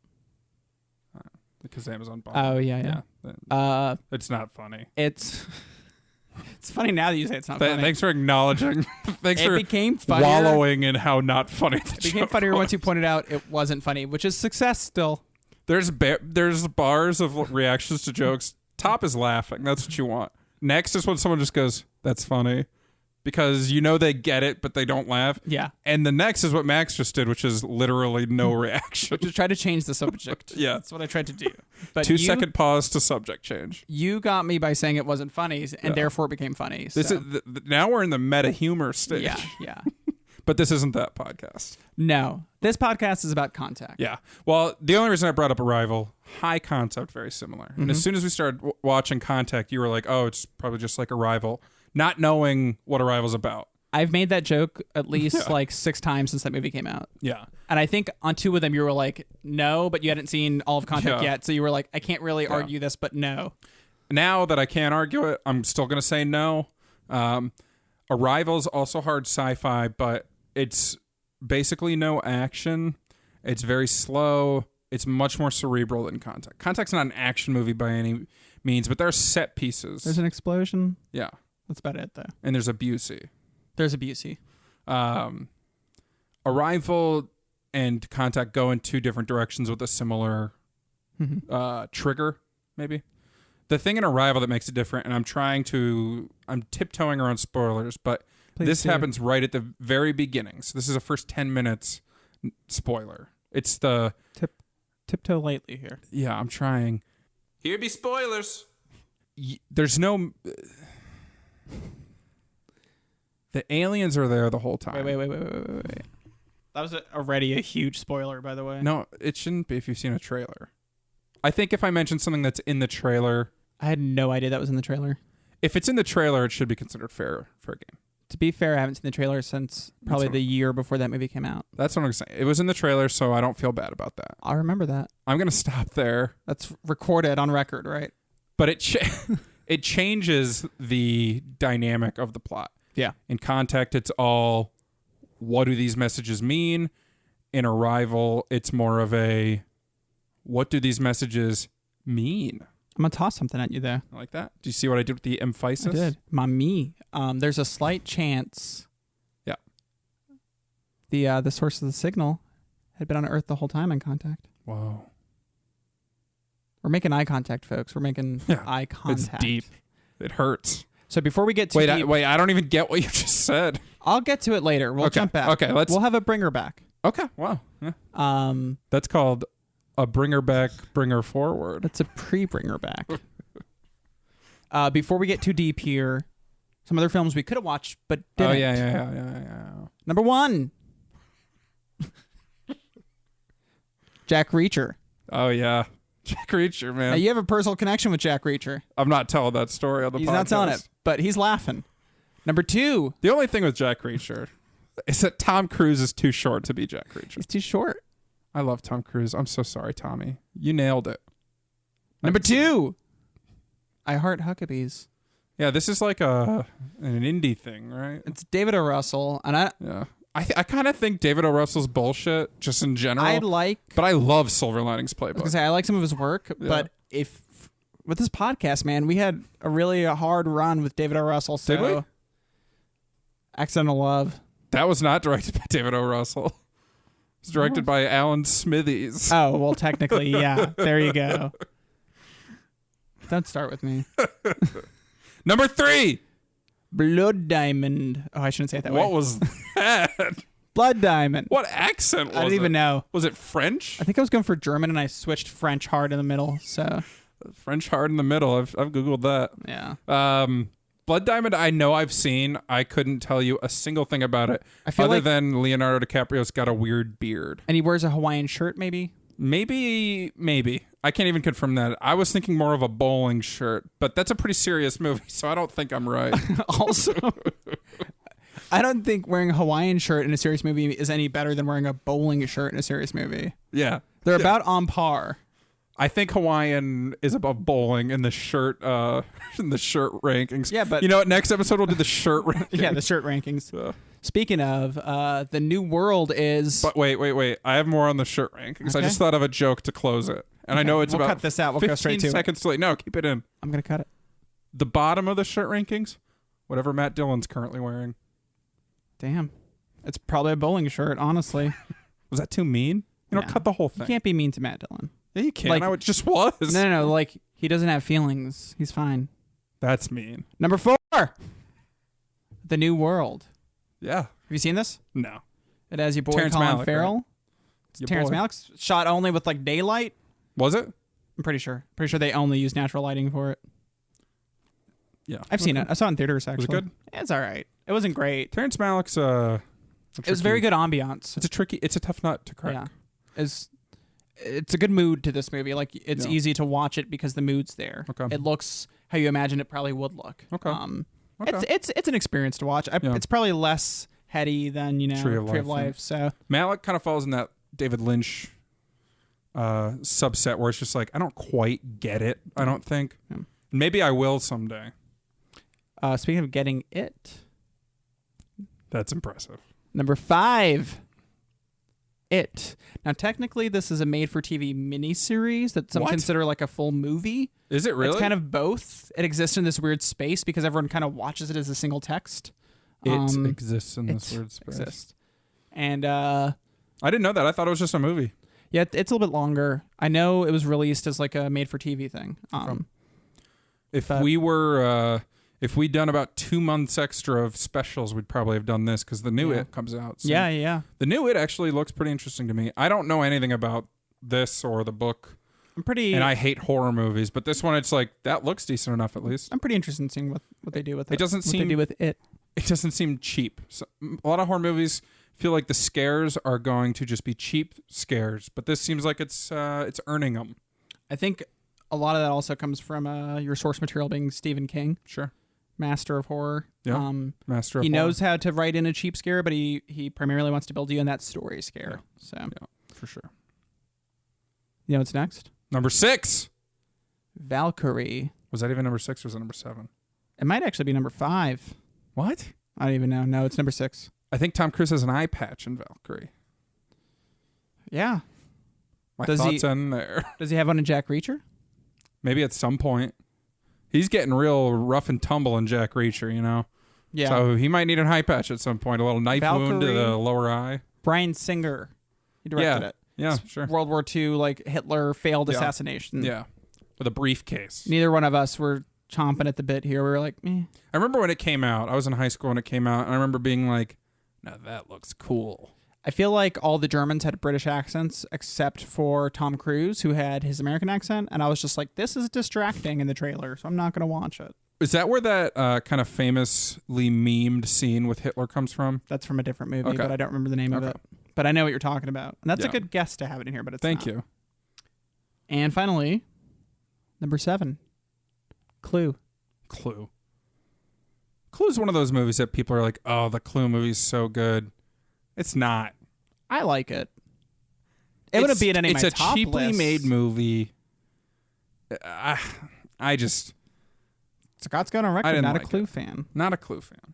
Because Amazon bought Oh, it. yeah. It's not funny. It's funny now that you say it's not funny. Thanks for acknowledging. Thanks It for became funnier. wallowing in how not funny the It became joke funnier was. once you pointed out it wasn't funny, which is success still. There's bars of reactions to jokes. Top is laughing. That's what you want. Next is when someone just goes, "That's funny," because you know they get it, but they don't laugh. Yeah. And the next is what Max just did, which is literally no reaction. Just try to change the subject. Yeah. That's what I tried to do. But 2-second pause to subject change. You got me by saying it wasn't funny, and therefore it became funny. So. This is now we're in the meta humor stage. Yeah. But this isn't that podcast. No. This podcast is about contact. Yeah. Well, the only reason I brought up Arrival, high concept, very similar. And as soon as we started watching Contact, you were like, oh, it's probably just like Arrival, not knowing what Arrival's about. I've made that joke at least like 6 times since that movie came out. Yeah. And I think on 2 of them you were like, no, but you hadn't seen all of Contact yet. So you were like, I can't really argue this, but no. Now that I can't argue it, I'm still going to say no. Arrival's also hard sci-fi, but it's basically no action. It's very slow. It's much more cerebral than Contact. Contact's not an action movie by any means, but there are set pieces. There's an explosion. Yeah. That's about it, though. And there's a Busey. There's a Busey. Arrival and Contact go in 2 different directions with a similar trigger, maybe. The thing in Arrival that makes it different, and I'm tiptoeing around spoilers, but this happens right at the very beginning. So this is the first 10 minutes spoiler. It's the... Tiptoe lightly here. Yeah, I'm trying. Here be spoilers. There's no... The aliens are there the whole time. Wait. That was already a huge spoiler, by the way. No, it shouldn't be if you've seen a trailer. I think if I mention something that's in the trailer... I had no idea that was in the trailer. If it's in the trailer, it should be considered fair game. To be fair, I haven't seen the trailer since probably the year before that movie came out. That's what I'm saying. It was in the trailer, so I don't feel bad about that. I'll remember that. I'm going to stop there. That's recorded on record, right? But it changes the dynamic of the plot. Yeah. In Contact, it's all, what do these messages mean? In Arrival, it's more of a, what do these messages mean? I'm going to toss something at you there. I like that. Do you see what I did with the emphasis? I did. Mami. There's a slight chance. Yeah. The source of the signal had been on Earth the whole time in Contact. Whoa. We're making eye contact, folks. We're making eye contact. It's deep. It hurts. So before we get too deep... I don't even get what you just said. I'll get to it later. We'll jump back. Okay, We'll have a bringer back. Okay, wow. Yeah. That's called a bringer back, bringer forward. That's a pre-bringer back. Before we get too deep here, some other films we could have watched but didn't. Oh, yeah. Number 1. Jack Reacher. Oh, yeah. Jack Reacher, man. Now, you have a personal connection with Jack Reacher. I'm not telling that story on the podcast. He's not telling it, but he's laughing. Number 2. The only thing with Jack Reacher is that Tom Cruise is too short to be Jack Reacher. He's too short. I love Tom Cruise. I'm so sorry, Tommy. You nailed it. Number 2. I Heart Huckabees. Yeah, this is like an indie thing, right? It's David O. Russell, and I kind of think David O. Russell's bullshit, just in general. But I love Silver Linings Playbook. I like some of his work, but if with this podcast, man, we had a really hard run with David O. Russell. So Did we? Accidental Love. That was not directed by David O. Russell. It was directed by Alan Smithies. Oh, well, technically, yeah. There you go. Don't start with me. Number 3. Blood Diamond. Oh, I shouldn't say it that way. What was that? Blood Diamond. What accent was it? I don't even know. Was it French? I think I was going for German, and I switched French hard in the middle. So French hard in the middle. I've Googled that. Yeah. Blood Diamond, I know I've seen. I couldn't tell you a single thing about it. I feel other than Leonardo DiCaprio's got a weird beard. And he wears a Hawaiian shirt, maybe? Maybe. I can't even confirm that. I was thinking more of a bowling shirt, but that's a pretty serious movie, so I don't think I'm right. Also, I don't think wearing a Hawaiian shirt in a serious movie is any better than wearing a bowling shirt in a serious movie. Yeah. They're about on par. I think Hawaiian is above bowling in the shirt rankings. Yeah, but you know what? Next episode we'll do the shirt rankings. Yeah, the shirt rankings. Speaking of, the New World is. But wait. I have more on the shirt rankings. Okay. I just thought of a joke to close it, and I know it's we'll about. Cut this out. We'll go straight to 15 seconds too late. No, keep it in. I'm gonna cut it. The bottom of the shirt rankings, whatever Matt Dillon's currently wearing. Damn, it's probably a bowling shirt. Honestly, was that too mean? Cut the whole thing. You can't be mean to Matt Dillon. Yeah, you can. It just was. No. Like, he doesn't have feelings. He's fine. That's mean. Number 4. The New World. Yeah. Have you seen this? No. It has your boy Terrence Colin Malick, Farrell. Right? It's Terrence Malick. Shot only with, like, daylight. Was it? I'm pretty sure. Pretty sure they only use natural lighting for it. Yeah. I've seen it. I saw it in theaters, actually. Was it good? It's all right. It wasn't great. Terrence Malick's it was very good ambiance. It's a tough nut to crack. Yeah. It's a good mood to this movie. Like, it's easy to watch it because the mood's there. Okay. It looks how you imagine it probably would look. Okay. It's an experience to watch. It's probably less heady than, Tree of Life. So Malick kind of falls in that David Lynch subset where it's just like, I don't quite get it, I don't think. Yeah. Maybe I will someday. Speaking of getting it. That's impressive. Number 5. It. Now, technically, this is a made-for-TV miniseries that some consider like a full movie. Is it really? It's kind of both. It exists in this weird space because everyone kind of watches it as a single text. It exists in this weird space. And I didn't know that. I thought it was just a movie. Yeah, it's a little bit longer. I know it was released as like a made-for-TV thing. If we'd done about 2 months extra of specials, we'd probably have done this because the new It comes out soon. Yeah. The new It actually looks pretty interesting to me. I don't know anything about this or the book. And I hate horror movies, but this one, it's like, that looks decent enough at least. I'm pretty interested in seeing what they do with it. What they do with it. It doesn't seem cheap. So, a lot of horror movies feel like the scares are going to just be cheap scares, but this seems like it's earning them. I think a lot of that also comes from your source material being Stephen King. Sure. Master of horror. Yeah. Master of He horror. knows how to write in a cheap scare, but he primarily wants to build you in that story scare. Yeah. So yeah, for sure. You know what's next? Number 6. Valkyrie. Was that even number 6 or was it number 7? It might actually be number 5. What? I don't even know. No, it's number 6. I think Tom Cruise has an eye patch in Valkyrie. Yeah. My thoughts end there. Does he have one in Jack Reacher? Maybe at some point. He's getting real rough and tumble in Jack Reacher, Yeah. So he might need an eye patch at some point. A little knife wound to the lower eye. Bryan Singer. He directed it. Yeah, sure. World War II, like Hitler failed assassination. Yeah. With a briefcase. Neither one of us were chomping at the bit here. We were like, eh. I remember when it came out. I was in high school when it came out, and I remember being like, now that looks cool. I feel like all the Germans had British accents except for Tom Cruise, who had his American accent. And I was just like, this is distracting in the trailer, so I'm not going to watch it. Is that where that kind of famously memed scene with Hitler comes from? That's from a different movie, but I don't remember the name of it. but I know what you're talking about. And that's a Yeah. good guess to have it in here, but it's Thank not. you. And finally, number 7, Clue. Clue. Clue's one of those movies that people are like, oh, the Clue movie's so good. It's not. I like it. It wouldn't be at any of my top It's a cheaply lists. made movie. I just... Scott's going on I record, didn't not a like Clue it. fan. Not a Clue fan.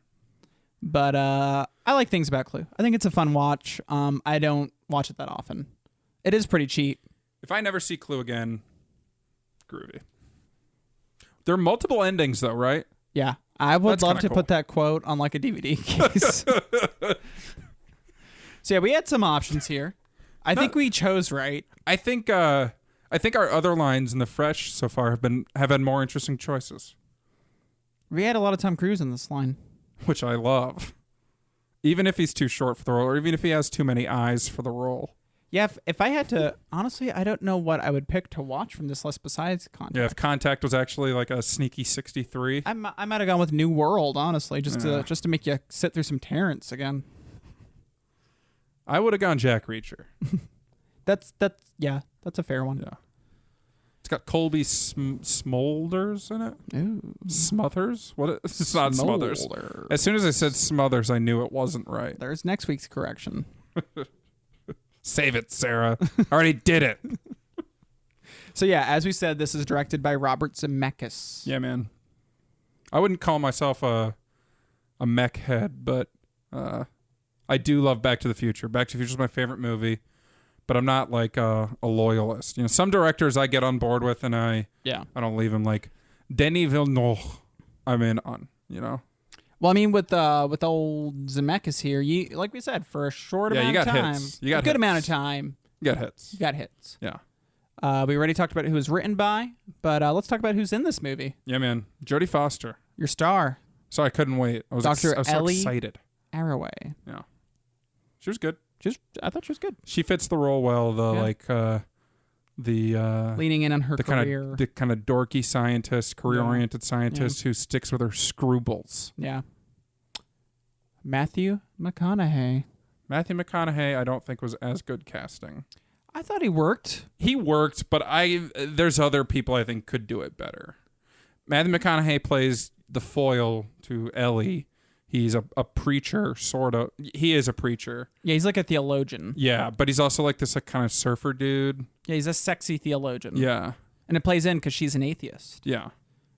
But I like things about Clue. I think it's a fun watch. I don't watch it that often. It is pretty cheap. If I never see Clue again, groovy. There are multiple endings, though, right? Yeah. I would That's love kinda to cool. put that quote on like a DVD case. So yeah, we had some options here. I think we chose right. I think our other lines in the fresh so far have had more interesting choices, We had a lot of Tom Cruise in this line. which I love. Even if he's too short for the role, or even if he has too many eyes for the role. Yeah, if I had to, honestly, I don't know what I would pick to watch from this list besides Contact. Yeah, if Contact was actually like a sneaky 63. I might have gone with New World, honestly, just to make you sit through some Terrence again. I would have gone Jack Reacher. That's a fair one. Yeah. It's got Colby Smulders in it. Ooh. Smothers? What? It's not Smothers. Smolder. As soon as I said Smothers, I knew it wasn't right. There's next week's correction. Save it, Sarah. I already did it. So yeah, as we said, this is directed by Robert Zemeckis. Yeah, man. I wouldn't call myself a mech head, but I do love Back to the Future. Back to the Future is my favorite movie, but I'm not like a loyalist. You know, some directors I get on board with, and I don't leave them. Like Denis Villeneuve, I'm in on. You know. Well, I mean, with old Zemeckis here, you like we said, for a short amount of time, hits. You got a good hits. amount of time, You got hits. you got hits. Yeah. We already talked about who it was written by, but let's talk about who's in this movie. Yeah, man. Jodie Foster. Your star, Sorry, I couldn't wait. I was Dr. I was Ellie so excited. Arroway. Yeah. She was good. I thought she was good. She fits the role well. Leaning in on her career. The kind of dorky scientist, career-oriented scientist who sticks with her scruples. Yeah. Matthew McConaughey. Matthew McConaughey, I don't think was as good casting. I thought he worked. He worked, but there's other people I think could do it better. Matthew McConaughey plays the foil to Ellie. He's a preacher, sort of. He is a preacher. Yeah, he's like a theologian. Yeah, but he's also like this kind of surfer dude. Yeah, he's a sexy theologian. Yeah. And it plays in because she's an atheist. Yeah.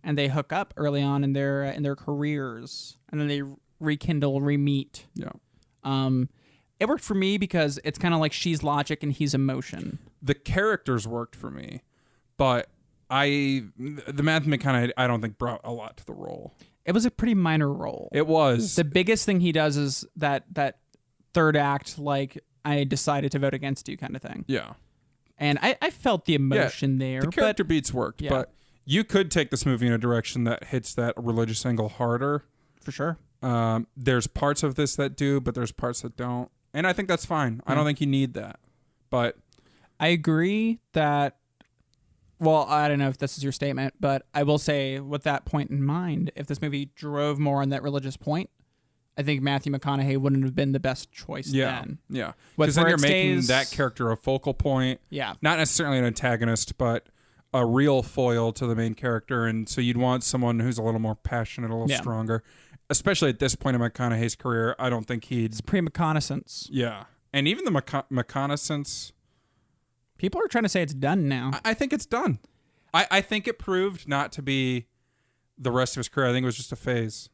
And they hook up early on in their careers, and then they rekindle, re-meet. Yeah. It worked for me because it's kind of like she's logic and he's emotion. The characters worked for me, but the Matthew McConaughey I don't think brought a lot to the role. It was a pretty minor role. It was. The biggest thing he does is that third act, like, I decided to vote against you kind of thing. Yeah. And I felt the emotion there. The character beats worked, yeah. but you could take this movie in a direction that hits that religious angle harder. For sure. There's parts of this that do, but there's parts that don't. And I think that's fine. I don't think you need that. But I agree that, well, I don't know if this is your statement, but I will say with that point in mind, if this movie drove more on that religious point, I think Matthew McConaughey wouldn't have been the best choice then. Yeah. But Because then where you're it making stays- that character a focal point. Yeah. Not necessarily an antagonist, but a real foil to the main character. And so you'd want someone who's a little more passionate, a little stronger. Especially at this point in McConaughey's career, I don't think he'd... It's pre-reconnaissance. Yeah. And even the reconnaissance... People are trying to say it's done now. I think it's done. I think it proved not to be the rest of his career. I think it was just a phase.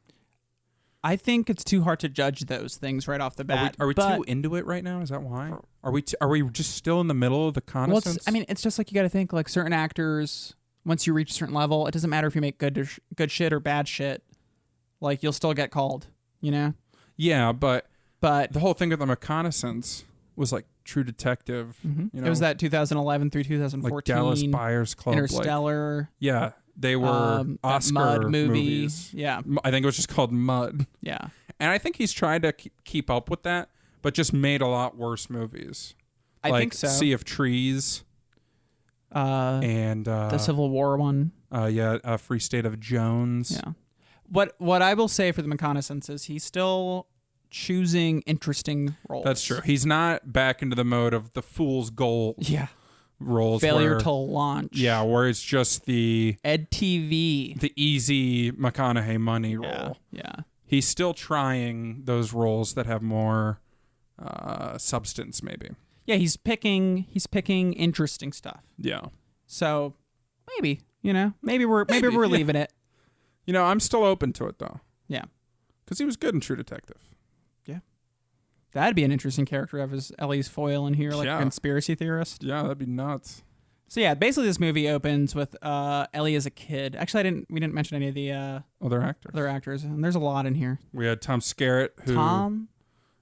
I think it's too hard to judge those things right off the bat. Are we too into it right now? Is that why? Are we just still in the middle of the Well, reconnaissance? it's just like you got to think like certain actors. Once you reach a certain level, it doesn't matter if you make good shit or bad shit. Like you'll still get called, you know. Yeah, but But the whole thing with the reconnaissance was like True Detective. You know, it was that 2011 through 2014 like Dallas Buyers Club, Interstellar. Like, yeah, they were that Oscar Mud movie. movies. Yeah, I think it was just called Mud. yeah. And I think he's tried to keep up with that, but just made a lot worse movies. I like think so. Sea of Trees and The Civil War one. Free State of Jones. Yeah. What I will say for the reconnaissance is he still choosing interesting roles. That's true. He's not back into the mode of the fool's gold roles. Failure to launch. Yeah, where it's just the EdTV. the easy McConaughey money role. Yeah. He's still trying those roles that have more substance, maybe. Yeah, he's picking interesting stuff. Yeah. So maybe we're leaving it. I'm still open to it though. Yeah. Because he was good in True Detective. Yeah. That'd be an interesting character to have as Ellie's foil in here, like a conspiracy theorist. Yeah, that'd be nuts. So yeah, basically this movie opens with Ellie as a kid. Actually, we didn't mention any of the other actors, and there's a lot in here. We had Tom Skerritt, who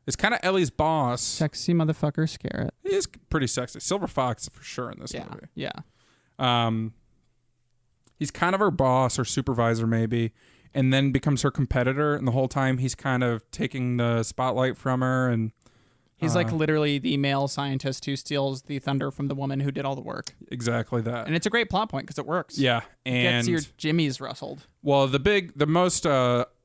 is kind of Ellie's boss. Sexy motherfucker Skerritt. He is pretty sexy. Silver Fox for sure in this movie. Yeah. He's kind of her boss or supervisor maybe, and then becomes her competitor, and the whole time he's kind of taking the spotlight from her, and he's like literally the male scientist who steals the thunder from the woman who did all the work. Exactly that. And it's a great plot point because it works. Yeah. And gets your jimmies rustled. Well, the most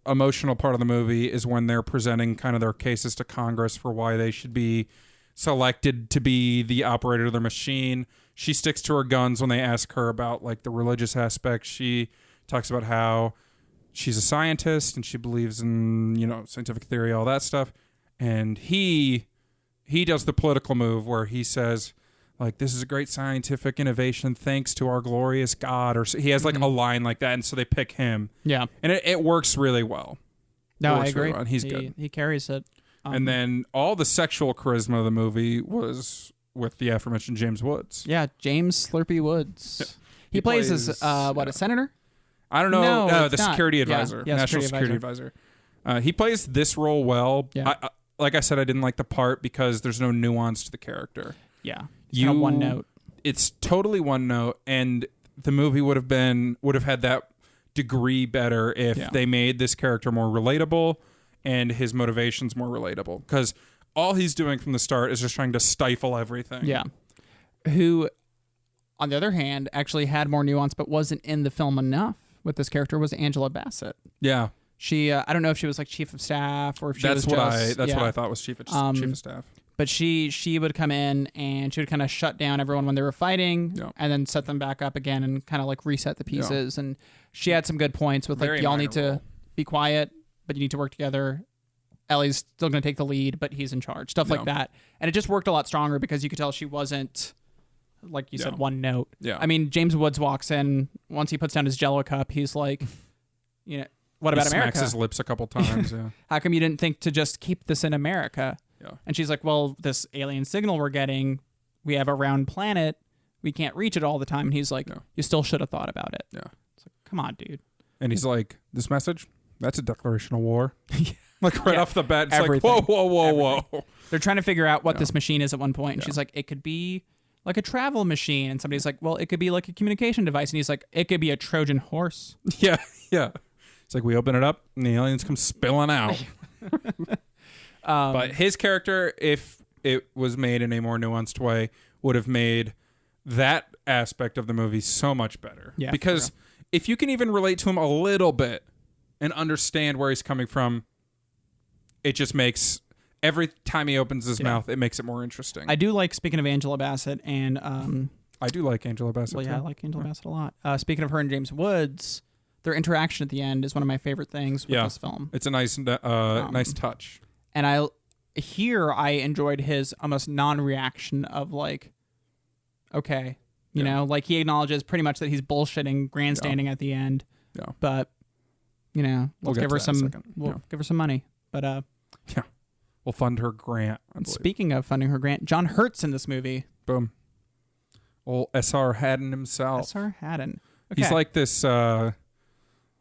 emotional part of the movie is when they're presenting kind of their cases to Congress for why they should be selected to be the operator of their machine. She sticks to her guns when they ask her about like the religious aspect. She talks about how she's a scientist and she believes in, scientific theory, all that stuff. And he does the political move where he says, like, this is a great scientific innovation thanks to our glorious God. Or he has like a line like that, and so they pick him. Yeah. And it works really well. No, I agree. Really well. He's good. He carries it. And then all the sexual charisma of the movie was with the aforementioned James Woods. Yeah, James Slurpee Woods. Yeah. He plays as, a senator? I don't know. No, the security advisor. Yeah, National Security Advisor. He plays this role well. Yeah. Like I said, I didn't like the part because there's no nuance to the character. Yeah. It's kind of one note. It's totally one note, and the movie would have had that degree better if they made this character more relatable and his motivations more relatable. Because all he's doing from the start is just trying to stifle everything. Yeah. Who, on the other hand, actually had more nuance but wasn't in the film enough with this character was Angela Bassett. Yeah. She, I don't know if she was like chief of staff or if she was what just... That's what I thought was chief of staff. But she would come in and she would kind of shut down everyone when they were fighting and then set them back up again and kind of like reset the pieces. And she had some good points with like, y'all need to be quiet, but you need to work together. Ellie's still going to take the lead, but he's in charge. Stuff like that. And it just worked a lot stronger because you could tell she wasn't, like you said, one note. Yeah. I mean, James Woods walks in. Once he puts down his Jell-O cup, he's like, what about America? He smacks his lips a couple times, yeah. How come you didn't think to just keep this in America? Yeah. And she's like, well, this alien signal we're getting, we have a round planet. We can't reach it all the time. And he's like, you still should have thought about it. Yeah. It's like, come on, dude. And he's like, this message, that's a declaration of war. Like right off the bat, it's everything. like, whoa. They're trying to figure out what this machine is at one point. And she's like, it could be like a travel machine. And somebody's like, well, it could be like a communication device. And he's like, it could be a Trojan horse. Yeah. It's like we open it up and the aliens come spilling out. But his character, if it was made in a more nuanced way, would have made that aspect of the movie so much better. Yeah, because if you can even relate to him a little bit and understand where he's coming from, it just makes every time he opens his mouth, it makes it more interesting. I do like, speaking of Angela Bassett, and I do like Angela Bassett. Well, yeah, I like Angela Bassett a lot. Speaking of her and James Woods, their interaction at the end is one of my favorite things with this film. It's a nice touch. And I enjoyed his almost non-reaction of like, okay, you know, like he acknowledges pretty much that he's bullshitting, grandstanding at the end. Yeah. But we'll give her some. We'll give her some money. But we'll fund her grant. Speaking of funding her grant, John Hurt's in this movie. Boom. Old S.R. Haddon himself. S.R. Haddon. Okay. He's like this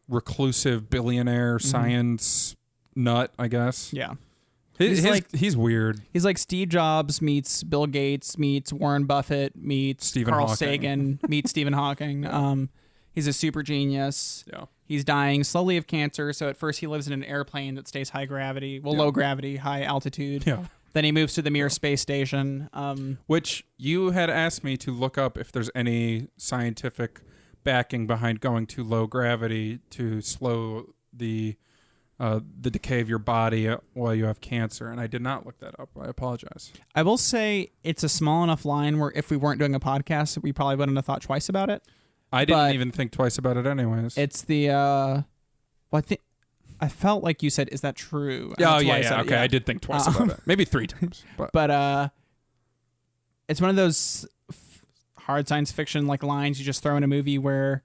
reclusive billionaire science nut, I guess. Yeah. He's weird. He's like Steve Jobs meets Bill Gates meets Warren Buffett meets Carl Sagan meets Stephen Hawking. He's a super genius. Yeah. He's dying slowly of cancer. So at first he lives in an airplane that stays high gravity, low gravity, high altitude. Yeah. Then he moves to the Mir space station. Which you had asked me to look up if there's any scientific backing behind going to low gravity to slow the the decay of your body while you have cancer, and I did not look that up. I apologize. I will say it's a small enough line where if we weren't doing a podcast, we probably wouldn't have thought twice about it. I didn't even think twice about it anyways. It's the well, I felt like you said, "Is that true?" Oh yeah. Okay, I did think twice about it, maybe 3 times. But it's one of those hard science fiction like lines you just throw in a movie where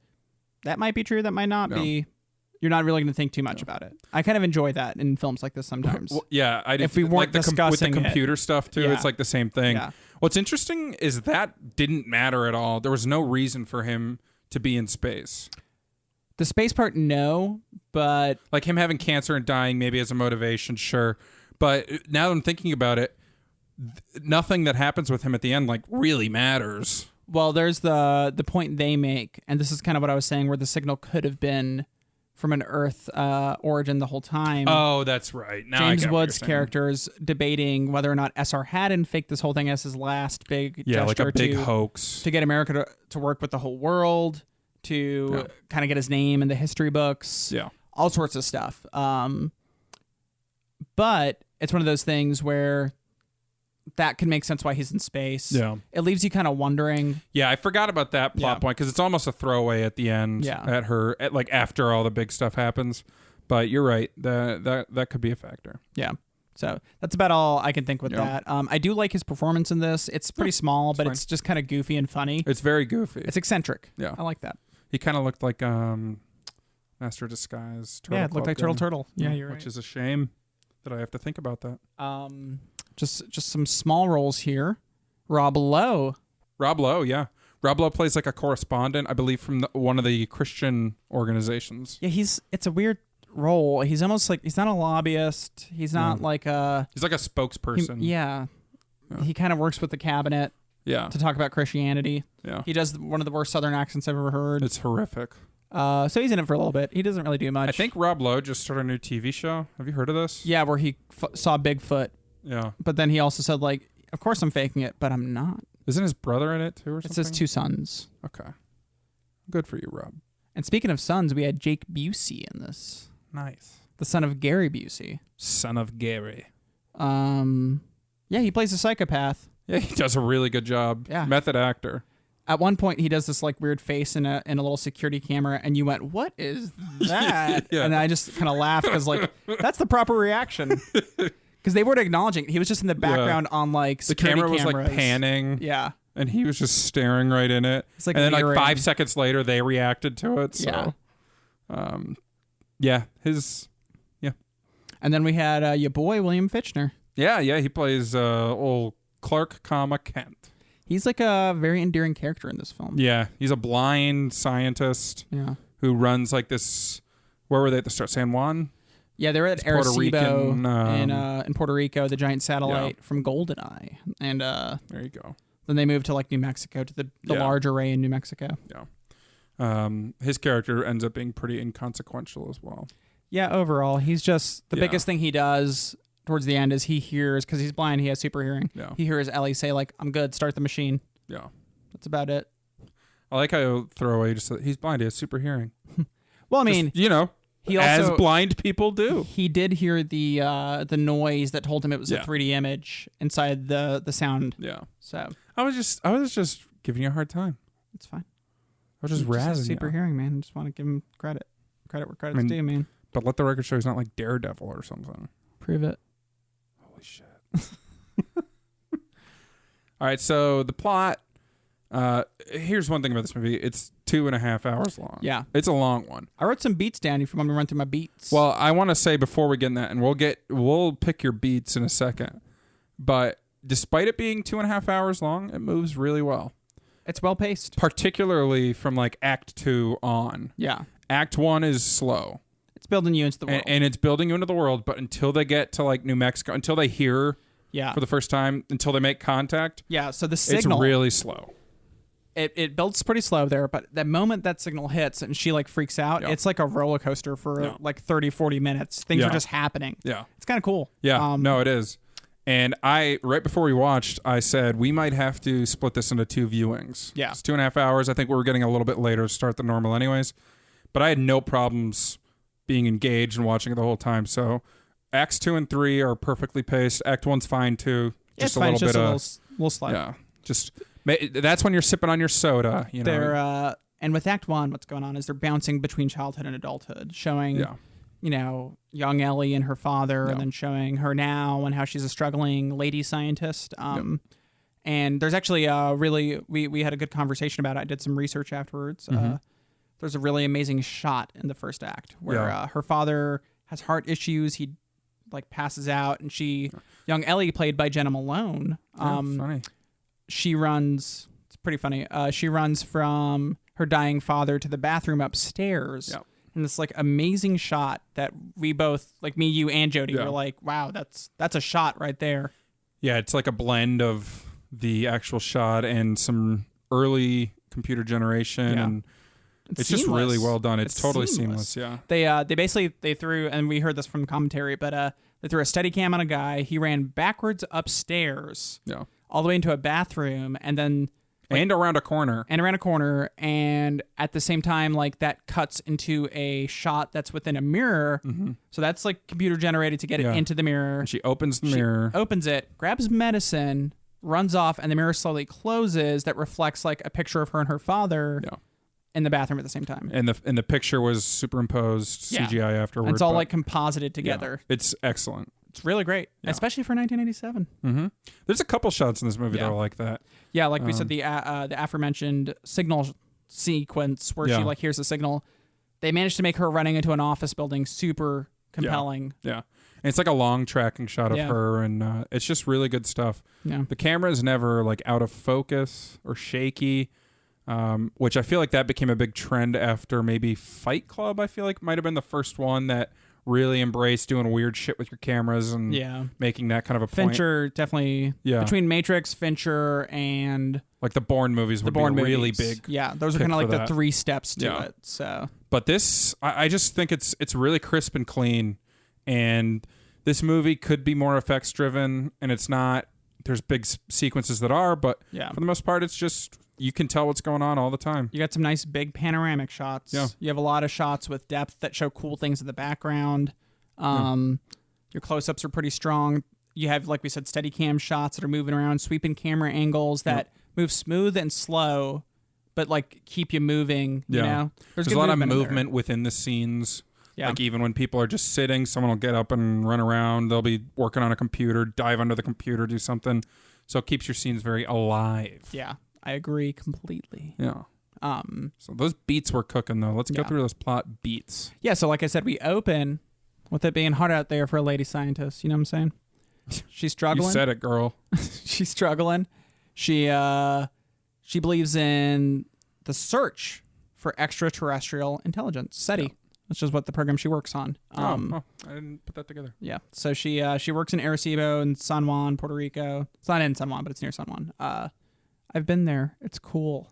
that might be true, that might not be. You're not really going to think too much about it. I kind of enjoy that in films like this sometimes. Well, yeah, I did. If we weren't discussing with the computer stuff too, it's like the same thing. Yeah. What's interesting is that didn't matter at all. There was no reason for him to be in space. The space part, no, but like him having cancer and dying maybe as a motivation, sure. But now that I'm thinking about it, nothing that happens with him at the end like really matters. Well, there's the point they make, and this is kind of what I was saying, where the signal could have been from an Earth origin the whole time. Oh, that's right. Now James Woods' character is debating whether or not SR Haddon faked this whole thing as his last big gesture, like a big hoax to get America to work with the whole world, to kind of get his name in the history books, all sorts of stuff. But it's one of those things where that can make sense why he's in space. Yeah. It leaves you kind of wondering. Yeah, I forgot about that plot point because it's almost a throwaway at the end at her, like after all the big stuff happens. But you're right. That could be a factor. Yeah. So that's about all I can think with that. I do like his performance in this. It's pretty small, but it's just kind of goofy and funny. It's very goofy. It's eccentric. Yeah. I like that. He kind of looked like Master of Disguise. Turtle it looked like Turtle. Yeah, you're right. Which is a shame that I have to think about that. Just some small roles here. Rob Lowe, yeah. Rob Lowe plays like a correspondent, I believe, from one of the Christian organizations. Yeah, it's a weird role. He's almost like, he's not a lobbyist. He's not like a... He's like a spokesperson. He kind of works with the cabinet to talk about Christianity. Yeah. He does one of the worst Southern accents I've ever heard. It's horrific. So he's in it for a little bit. He doesn't really do much. I think Rob Lowe just started a new TV show. Have you heard of this? Yeah, where he saw Bigfoot. Yeah. But then he also said, like, of course I'm faking it, but I'm not. Isn't his brother in it too or something? It says 2 sons. Okay. Good for you, Rob. And speaking of sons, we had Jake Busey in this. Nice. The son of Gary Busey. Son of Gary. Yeah, he plays a psychopath. Yeah, he does a really good job. Yeah. Method actor. At one point, he does this like weird face in a little security camera, and you went, "What is that?" And I just kind of laughed because like that's the proper reaction. Because they weren't acknowledging it. He was just in the background on like security cameras. The camera was like panning. Yeah. And he was just staring right in it. It's like and then like 5 seconds later, they reacted to it. So, And then we had your boy, William Fichtner. Yeah, he plays old Clark, Kent. He's like a very endearing character in this film. Yeah, he's a blind scientist who runs like this, where were they at the start? San Juan? Yeah, they were at Arecibo in Puerto Rico, the giant satellite from GoldenEye. And there you go. Then they moved to like New Mexico, to the large array in New Mexico. Yeah. His character ends up being pretty inconsequential as well. Yeah, overall, he's just, the biggest thing he does towards the end is he hears, because he's blind, he has super hearing. Yeah. He hears Ellie say like, "I'm good, start the machine." Yeah. That's about it. I like how throwaway just said, he's blind, he has super hearing. Well, I mean, just, he also, as blind people do. He did hear the noise that told him it was a 3D image inside the sound. Yeah. So I was just giving you a hard time. It's fine. I was just razzing super hearing, man. I just want to give him credit. Credit where credit's due, man. But let the record show he's not like Daredevil or something. Prove it. Holy shit. All right, so the plot. Here's one thing about this movie. It's 2.5 hours long. Yeah. It's a long one. I wrote some beats down if you want me to run through my beats. Well, I want to say before we get in that, and we'll pick your beats in a second. But despite it being 2.5 hours long, it moves really well. It's well paced. Particularly from like Act 2 on. Yeah. Act 1 is slow. It's building you into the world. And it's building you into the world, but until they get to like New Mexico, until they hear for the first time, until they make contact. Yeah, so the signal. It's really slow. It builds pretty slow there, but the moment that signal hits and she like freaks out, it's like a roller coaster for like 30, 40 minutes. Things are just happening. Yeah. It's kind of cool. Yeah, no, it is. And right before we watched, I said we might have to split this into 2 viewings. Yeah. It's 2.5 hours. I think we were getting a little bit later to start than normal anyways. But I had no problems being engaged and watching it the whole time. So acts 2 and 3 are perfectly paced. Act 1's fine too. Just a little bit of little slide. Yeah, just that's when you're sipping on your soda. You know, they're and with Act 1, what's going on is they're bouncing between childhood and adulthood, showing young Ellie and her father, and then showing her now and how she's a struggling lady scientist. And there's actually we had a good conversation about it. I did some research afterwards. There's a really amazing shot in the first act where her father has heart issues. He passes out, and young Ellie, played by Jenna Malone. Funny. She runs. It's pretty funny. She runs from her dying father to the bathroom upstairs. Yep. And this amazing shot that we both, me, you, and Jodie, were like, wow, that's a shot right there. Yeah, it's like a blend of the actual shot and some early computer generation, and it's just really well done. It's totally seamless. Yeah. They basically threw, and we heard this from commentary, but they threw a Steadicam on a guy. He ran backwards upstairs, all the way into a bathroom, and then and around a corner. And at the same time, that cuts into a shot that's within a mirror. Mm-hmm. So that's computer generated to get it into the mirror. And she opens the mirror. Opens it, grabs medicine, runs off, and the mirror slowly closes. That reflects a picture of her and her father in the bathroom at the same time. And the picture was superimposed CGI afterwards. And it's all composited together. Yeah, it's excellent. It's really great, especially for 1987. Mm-hmm. There's a couple shots in this movie that are like that. Yeah, we said, the aforementioned signal sequence where she hears a signal. They managed to make her running into an office building super compelling. Yeah. And it's a long tracking shot of her, and it's just really good stuff. Yeah. The camera is never out of focus or shaky, which I feel that became a big trend after maybe Fight Club. I feel might have been the first one that really embraced doing weird shit with your cameras and making that kind of a point. Fincher definitely, between Matrix, Fincher, and the Bourne movies would be a really big. Yeah, those are kind of the 3 steps to it. So, but this, I just think it's really crisp and clean, and this movie could be more effects driven, and it's not. There's big sequences that are, but for the most part, it's just you can tell what's going on all the time. You got some nice big panoramic shots. Yeah. You have a lot of shots with depth that show cool things in the background. Your close-ups are pretty strong. You have, like we said, Steadicam shots that are moving around, sweeping camera angles that move smooth and slow, but keep you moving. You know, there's a lot of movement within the scenes. Yeah. Even when people are just sitting, someone will get up and run around. They'll be working on a computer, dive under the computer, do something. So it keeps your scenes very alive. Yeah, I agree completely. Yeah. So those beats were cooking, though. Let's go through those plot beats. Yeah, so like I said, we open with it being hard out there for a lady scientist. You know what I'm saying? She's struggling. You said it, girl. She's struggling. She believes in the search for extraterrestrial intelligence, SETI. Which is what the program she works on. I didn't put that together. Yeah. So she works in Arecibo in San Juan, Puerto Rico. It's not in San Juan, but it's near San Juan. I've been there. It's cool.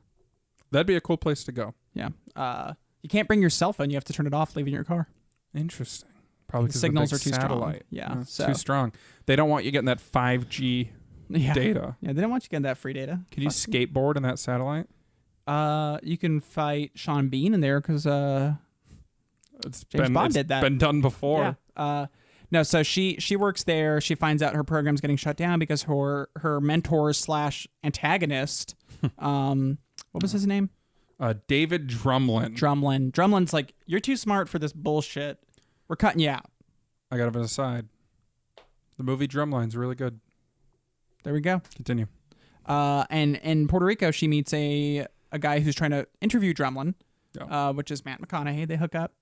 That'd be a cool place to go. Yeah. You can't bring your cell phone. You have to turn it off, leave it in your car. Interesting. Probably because signals are too satellite. Strong. Yeah. Too strong. They don't want you getting that 5G data. Yeah, they don't want you getting that free data. Can you skateboard in that satellite? You can fight Sean Bean in there because James Bond did that. Been done before. Yeah. No, so she works there. She finds out her program's getting shut down because her mentor / antagonist, what was his name? David Drumlin. Drumlin's like, you're too smart for this bullshit. We're cutting you out. I got it aside. The movie Drumline's really good. There we go. Continue. And in Puerto Rico, she meets a guy who's trying to interview Drumlin, which is Matt McConaughey. They hook up.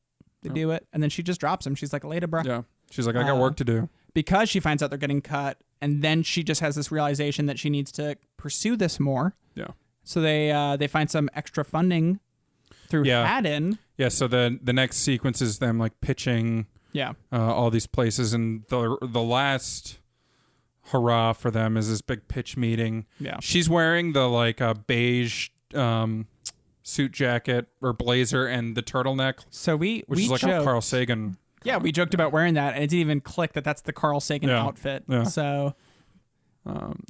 They do it, and then she just drops him. She's like, later, bro. Yeah. She's like, I got work to do. Because she finds out they're getting cut, and then she just has this realization that she needs to pursue this more. Yeah. So they find some extra funding through Haddon. Yeah, so the next sequence is them like pitching all these places, and the last hurrah for them is this big pitch meeting. Yeah. She's wearing the beige suit jacket or blazer and the turtleneck. So which is like a Carl Sagan. Yeah, we joked about wearing that, and it didn't even click that that's the Carl Sagan outfit. Yeah. So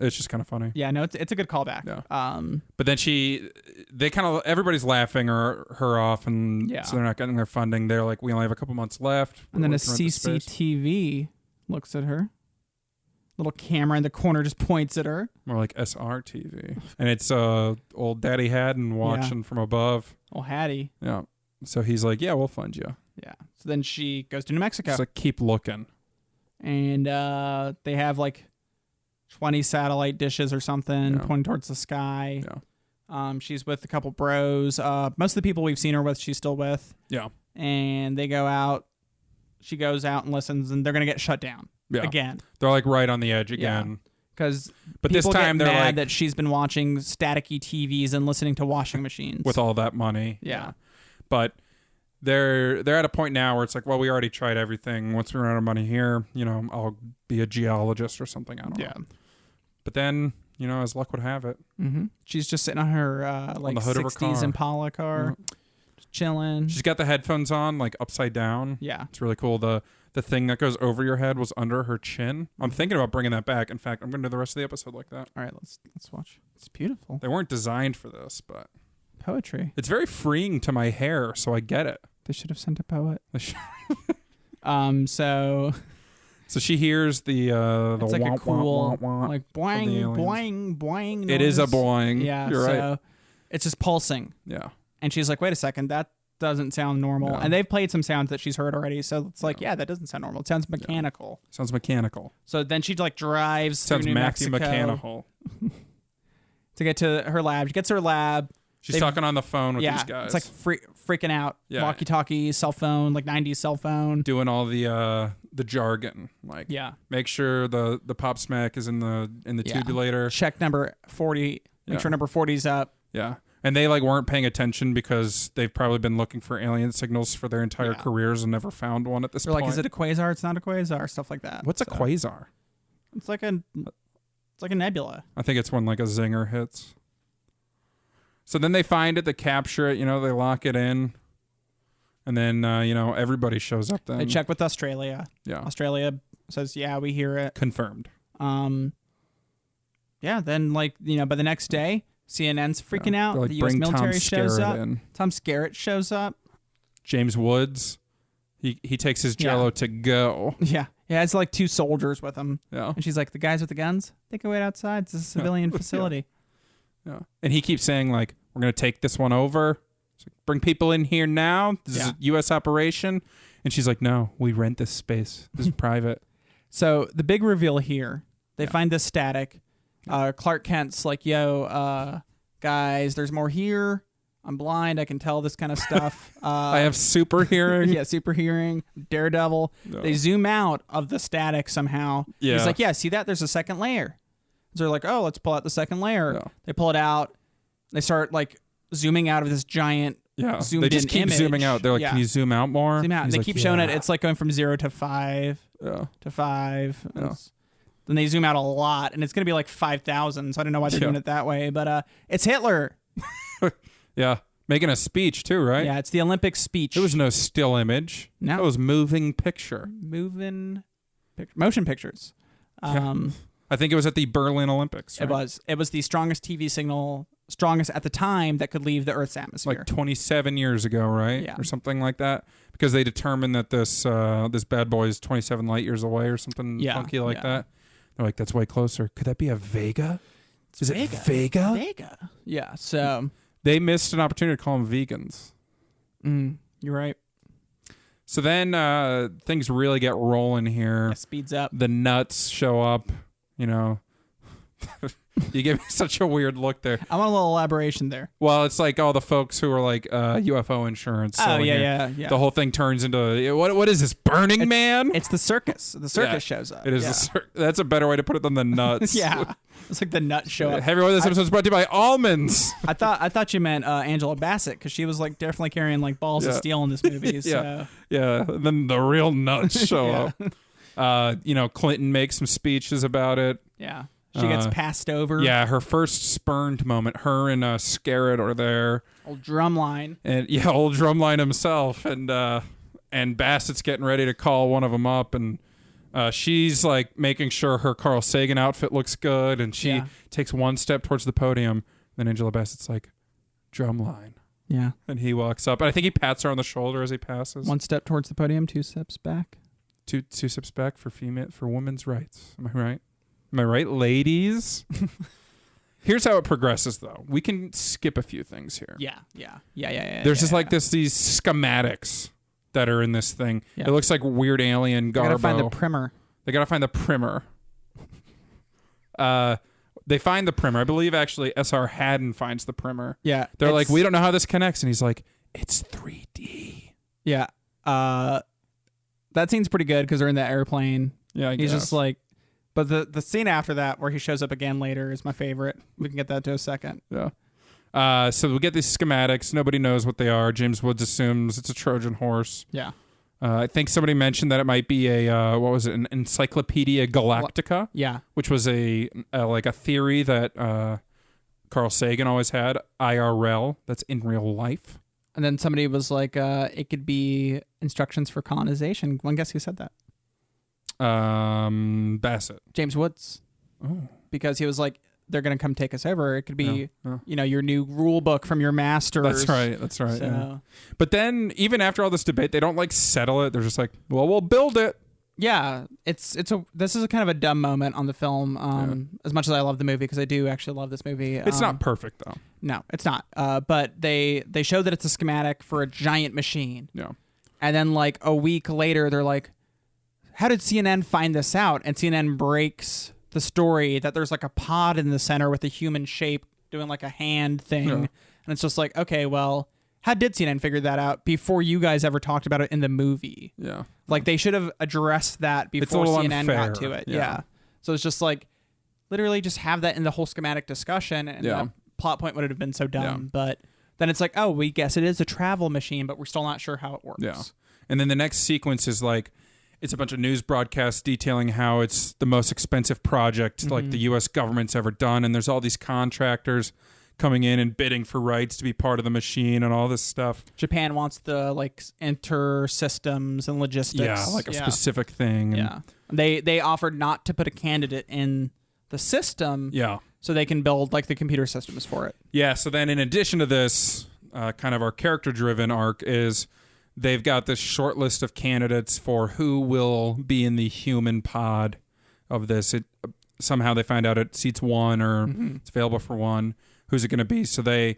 It's just kind of funny. Yeah, no, it's a good callback. Yeah. But then everybody's laughing her off, and so they're not getting their funding. They're like, we only have a couple months left. And then a CCTV looks at her. Little camera in the corner just points at her. More like SRTV. And it's old Daddy Haddon watching from above. Oh, Hattie. Yeah. So he's like, yeah, we'll fund you. Yeah. So then she goes to New Mexico. It's like, keep looking. And they have like 20 satellite dishes or something pointing towards the sky. Yeah. She's with a couple bros. Most of the people we've seen her with, she's still with. Yeah. And they go out. She goes out and listens, and they're going to get shut down again. They're like right on the edge again. Because this time they're mad like that she's been watching staticky TVs and listening to washing machines. With all that money. Yeah. But they're at a point now where it's like, well, we already tried everything. Once we run out of money here, I'll be a geologist or something. I don't know. But then, as luck would have it. Mm-hmm. She's just sitting on her on the hood 60s of her car. Impala car, just chilling. She's got the headphones on, like upside down. Yeah. It's really cool. The thing that goes over your head was under her chin. I'm thinking about bringing that back. In fact, I'm going to do the rest of the episode like that. All right, let's watch. It's beautiful. They weren't designed for this, but poetry. It's very freeing to my hair, so I get it. They should have sent a poet. So she hears the it's like wah, a cool wah, wah, like boing boing boing noise. It is a boing. Yeah, you're right. It's just pulsing. Yeah. And she's like, wait a second, that doesn't sound normal. Yeah. And they've played some sounds that she's heard already, so it's like, that doesn't sound normal. It sounds mechanical. Yeah. Sounds mechanical. So then she like drives sounds through New maxi Mexico mechanical to get to her lab. She gets to her lab. She's talking on the phone with these guys. It's like freaking out. Yeah. Walkie-talkie, cell phone, like 90s cell phone. Doing all the jargon. Like, make sure the pop smack is in the tubulator. Check number 40. Make sure number 40's up. Yeah. And they like weren't paying attention because they've probably been looking for alien signals for their entire careers and never found one at this point. They're like, is it a quasar? It's not a quasar. Stuff like that. What's a quasar? It's like a nebula. I think it's when like a zinger hits. So then they find it, they capture it, they lock it in. And then, everybody shows up then. They check with Australia. Yeah. Australia says, yeah, we hear it. Confirmed. Then by the next day, CNN's freaking out. Like, the U.S. military shows up. In. Tom Skerritt shows up. James Woods, he takes his Jello to go. Yeah. He has like 2 soldiers with him. Yeah. And she's like, the guys with the guns, they can wait outside. It's a civilian facility. Yeah. And he keeps saying, like, we're going to take this one over. Like, bring people in here now. This is a U.S. operation. And she's like, no, we rent this space. This is private. So the big reveal here, they find this static. Clark Kent's like, yo, guys, there's more here. I'm blind. I can tell this kind of stuff. I have super hearing. Yeah, super hearing. Daredevil. No. They zoom out of the static somehow. Yeah. He's like, yeah, see that? There's a second layer. So they're like, oh, let's pull out the second layer. Yeah. They pull it out. They start like zooming out of this giant zoomed they just in keep image. zooming out. They're like, can you zoom out more? Zoom out. And they keep showing it. It's like going from 0 to 5 to 5. Yeah. Then they zoom out a lot, and it's going to be like 5,000. So I don't know why they're doing it that way. But it's Hitler. Yeah. Making a speech too, right? Yeah, it's the Olympic speech. There was no still image. No. It was moving picture. Motion pictures. I think it was at the Berlin Olympics. Right? It was the strongest TV signal, strongest at the time that could leave the Earth's atmosphere. Like 27 years ago, right? Yeah. Or something like that. Because they determined that this bad boy is 27 light years away or something funky like that. They're like, that's way closer. Could that be a Vega? Is it Vega? Vega. Yeah, so... They missed an opportunity to call them vegans. You're right. So then things really get rolling here. It speeds up. The nuts show up, You give me such a weird look there. I want a little elaboration there. Well, it's like all the folks who are like UFO insurance. Oh, yeah. The whole thing turns into, what is this, Burning Man? It's the circus. The circus shows up. It is. That's a better way to put it than the nuts. Yeah. It's like the nuts show up. Hey, everyone, this episode is brought to you by almonds. I thought you meant Angela Bassett, because she was like definitely carrying like balls of steel in this movie. So. Yeah. Then the real nuts show up. Clinton makes some speeches about it. Yeah. She gets passed over. Yeah, her first spurned moment. Her and Skerritt are there. Old Drumline. And old Drumline himself. And Bassett's getting ready to call one of them up. And She's like making sure her Carl Sagan outfit looks good, and she takes one step towards the podium. Then Angela Bassett's like, drumline. Yeah. And he walks up. And I think he pats her on the shoulder as he passes. One step towards the podium, 2 steps back. Two steps back for women's rights. Am I right? Am I right, ladies? Here's how it progresses, though. We can skip a few things here. Yeah. There's these schematics that are in this thing. Yeah. It looks like weird alien garbo. They gotta find the primer. They find the primer. I believe actually S.R. Haddon finds the primer. Yeah. They're like, we don't know how this connects. And he's like, it's 3D. Yeah. That scene's pretty good because they're in that airplane. Yeah, I He's guess. just like, but the scene after that where he shows up again later is my favorite. We can get that to a second. Yeah. So we get these schematics. Nobody knows what they are. James Woods assumes it's a Trojan horse. Yeah. I think somebody mentioned that it might be a an Encyclopedia Galactica. Yeah, which was a theory that Carl Sagan always had. IRL, that's in real life. And then somebody was like, it could be instructions for colonization. One guess who said that? Bassett. James Woods. Oh, because he was like, they're gonna come take us over. It could be, your new rule book from your masters. That's right. So. Yeah. But then, even after all this debate, they don't like settle it. They're just like, well, we'll build it. Yeah, this is a kind of a dumb moment on the film. As much as I love the movie, because I do actually love this movie. It's not perfect though. No, it's not. But they show that it's a schematic for a giant machine. Yeah. And then like a week later, they're like, how did CNN find this out? And CNN breaks the story that there's like a pod in the center with a human shape doing like a hand thing. Yeah. And it's just like, okay, well, how did CNN figure that out before you guys ever talked about it in the movie? Yeah. Like they should have addressed that before CNN unfair. got to it. Yeah. So it's just like literally just have that in the whole schematic discussion, and that plot point would have been so dumb. Yeah. But then it's like, oh, we guess it is a travel machine, but we're still not sure how it works. Yeah. And then the next sequence is like, it's a bunch of news broadcasts detailing how it's the most expensive project like the U.S. government's ever done, and there's all these contractors coming in and bidding for rights to be part of the machine and all this stuff. Japan wants the like enter systems and logistics. Yeah, like a specific thing. And they offered not to put a candidate in the system. Yeah. So they can build like the computer systems for it. Yeah. So then, in addition to this, kind of our character-driven arc is they've got this short list of candidates for who will be in the human pod of this. Somehow they find out it seats one or it's available for one. Who's it going to be? So the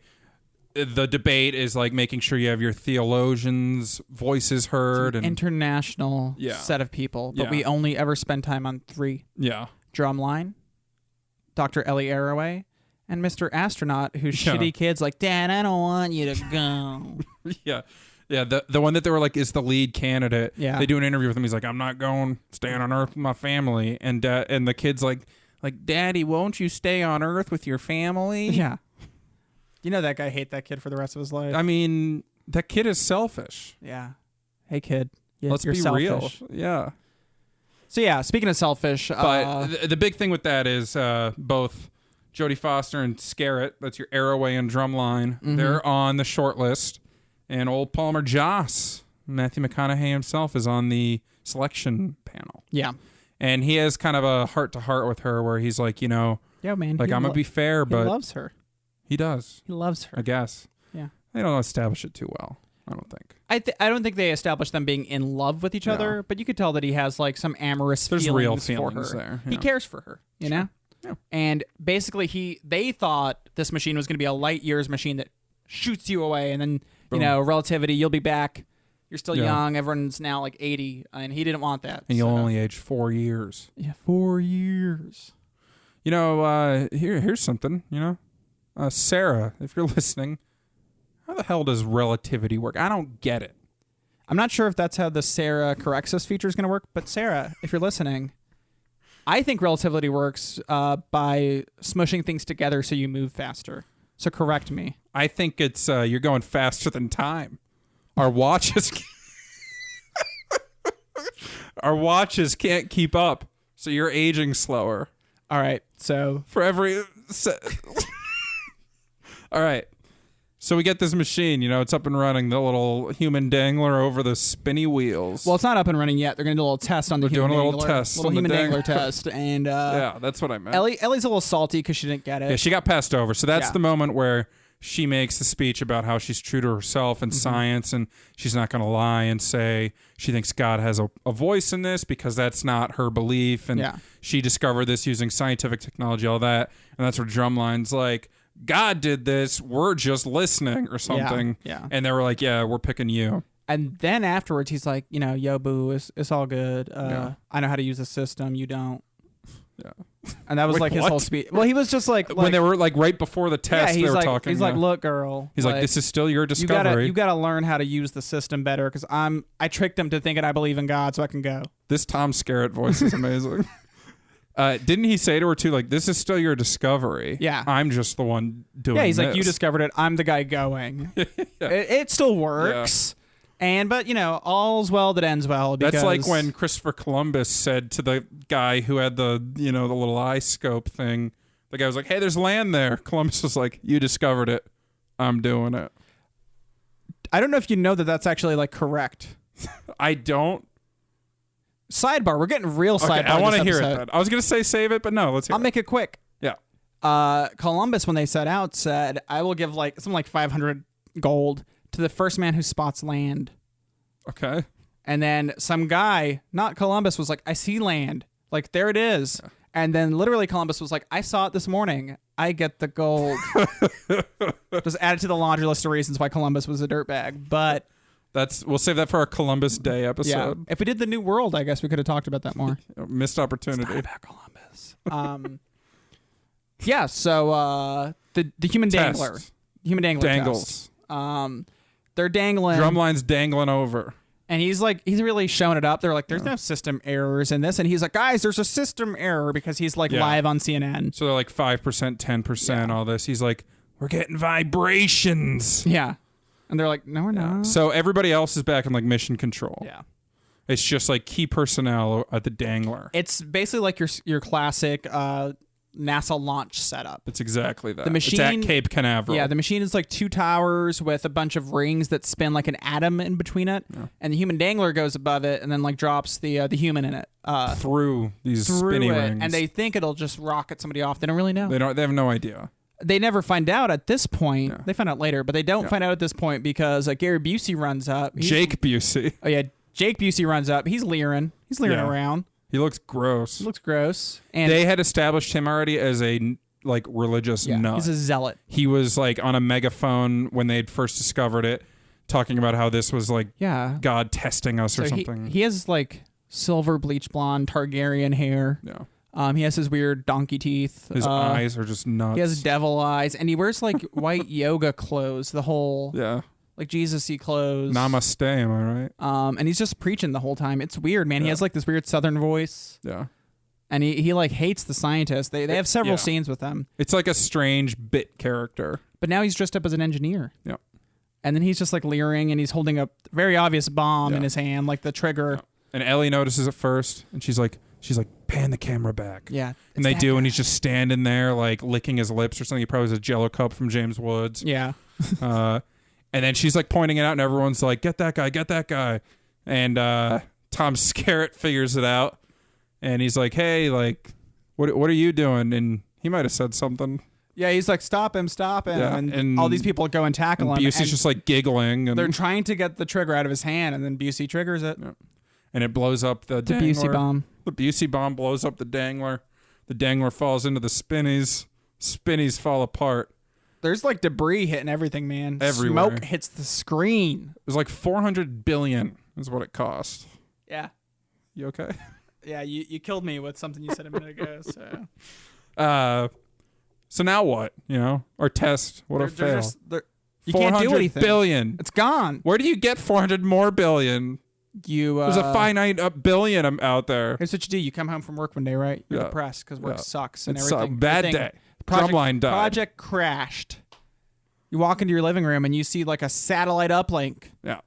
debate is like making sure you have your theologians' voices heard. It's an international set of people, but we only ever spend time on 3. Yeah. Drumline, Dr. Ellie Arroway, and Mr. Astronaut, whose shitty kid's like, Dad, I don't want you to go. Yeah. Yeah, the one that they were like is the lead candidate. Yeah. They do an interview with him. He's like, I'm not going, staying on Earth with my family. And the kid's like, Daddy, won't you stay on Earth with your family? Yeah. You know that guy hate that kid for the rest of his life. I mean, that kid is selfish. Yeah. Hey, kid. Let's you're be selfish. real. Yeah. So, yeah, speaking of selfish. But the big thing with that is both Jodie Foster and Skerritt, that's your Arroway and Drumline, they're on the short list. And old Palmer Joss, Matthew McConaughey himself, is on the selection panel. Yeah. And he has kind of a heart-to-heart with her where he's like, man, like, I'm going to be fair, but... He loves her. He does. He loves her. I guess. Yeah. They don't establish it too well, I don't think. I don't think they establish them being in love with each other, but you could tell that he has, like, some amorous feelings real feelings for her. There. Yeah. He cares for her, you know? Yeah. And basically, they thought this machine was going to be a light years machine that shoots you away, and then... Boom. Relativity, you'll be back. You're still young. Everyone's now like 80, and he didn't want that. And you'll only age 4 years. Yeah, 4 years. Here's something, Sarah, if you're listening, how the hell does relativity work? I don't get it. I'm not sure if that's how the Sarah corrects us feature is going to work, but Sarah, if you're listening, I think relativity works by smushing things together so you move faster. So correct me. I think it's you're going faster than time. Our watches can't keep up, so you're aging slower. All right. So for every all right. So we get this machine, it's up and running, the little human dangler over the spinny wheels. Well, it's not up and running yet. They're going to do a little test on the human dangler. Doing a little test. Little human dangler test. And yeah, that's what I meant. Ellie's a little salty because she didn't get it. Yeah, she got passed over. So that's the moment where she makes the speech about how she's true to herself and science, and she's not going to lie and say she thinks God has a voice in this because that's not her belief. And she discovered this using scientific technology, all that. And that's where Drumline's like, God did this, we're just listening or something. Yeah. And they were like, yeah, we're picking you. And then afterwards, he's like, yo, boo, it's all good. I know how to use the system. You don't. Yeah. And that was like his whole speech. Well, he was just like when they were like right before the test, they were talking. He's like, look, girl. He's like, this is still your discovery. You gotta learn how to use the system better because I tricked him to thinking I believe in God so I can go. This Tom Skerritt voice is amazing. Didn't he say to her too, like, this is still your discovery? Yeah. I'm just the one doing this. Yeah, he's like, you discovered it. I'm the guy going. It still works. Yeah. But all's well that ends well. Because... That's like when Christopher Columbus said to the guy who had the the little eye scope thing. The guy was like, hey, there's land there. Columbus was like, you discovered it. I'm doing it. I don't know if you know that that's actually like correct. I don't. Sidebar. We're getting real sidebar. I want to hear it then. I was going to say save it, but no, let's hear I'll make it quick. Yeah. Columbus, when they set out, said, I will give something like 500 gold to the first man who spots land. Okay. And then some guy, not Columbus, was like, I see land. Like, there it is. Yeah. And then literally Columbus was like, I saw it this morning. I get the gold. Just added to the laundry list of reasons why Columbus was a dirtbag. But we'll save that for our Columbus Day episode. Yeah. If we did the New World, I guess we could have talked about that more. Missed opportunity. It's not about Columbus. Yeah, so the human dangler. Human dangler dangles. Test. They're dangling. Drumline's dangling over. And he's really showing it up. They're like, there's no system errors in this. And he's like, guys, there's a system error because he's like live on CNN. So they're like 5%, 10%, all this. He's like, we're getting vibrations. Yeah. And they're like, no, we're not. So everybody else is back in like mission control. Yeah. It's just like key personnel at the dangler. It's basically like your classic NASA launch setup. It's exactly that. The machine, it's at Cape Canaveral. Yeah, the machine is like two towers with a bunch of rings that spin like an atom in between it, and the human dangler goes above it and then like drops the human in it through these spinny rings. And they think it'll just rocket somebody off. They don't really know. They have no idea. They never find out at this point. Yeah. They find out later, but they don't find out at this point because Gary Busey runs up. Jake Busey. Oh yeah, Jake Busey runs up. He's leering. He's leering around. He looks gross. And they had established him already as a like religious nut. He's a zealot. He was like on a megaphone when they had first discovered it, talking about how this was like God testing us or something. He has like silver bleach blonde Targaryen hair. Yeah. He has his weird donkey teeth. His eyes are just nuts. He has devil eyes, and he wears like white yoga clothes. The whole like Jesus-y clothes. Namaste, am I right? And he's just preaching the whole time. It's weird, man. He has like this weird Southern voice. Yeah. And he like hates the scientists. They have several scenes with them. It's like a strange bit character. But now he's dressed up as an engineer. Yeah. And then he's just like leering, and he's holding a very obvious bomb in his hand, like the trigger. Yeah. And Ellie notices it first, and she's like, pan the camera back. Yeah. And they do, and he's just standing there like licking his lips or something. He probably has a Jell-O cup from James Woods. Yeah. And then she's like pointing it out, and everyone's like, get that guy. And Tom Skerritt figures it out, and he's like, hey, like, what are you doing? And he might have said something. Yeah, he's like, stop him. Yeah, and all these people go and tackle him. Busey's just like giggling. And they're trying to get the trigger out of his hand, and then Busey triggers it. Yeah. And it blows up the dangler. Busey bomb. The Busey bomb blows up the dangler. The dangler falls into the spinnies. Spinnies fall apart. There's like debris hitting everything, man. Everywhere. Smoke hits the screen. It was like $400 billion is what it cost. Yeah. You okay? Yeah, you killed me with something you said a minute ago. So now what? Our test would have failed. You can't do anything. $400 billion. It's gone. Where do you get 400 more billion? There's a finite billion out there. Here's what you do. You come home from work one day, right? You're depressed because work sucks and everything. Bad day. Drumline died. Project crashed. You walk into your living room and you see like a satellite uplink. Yeah.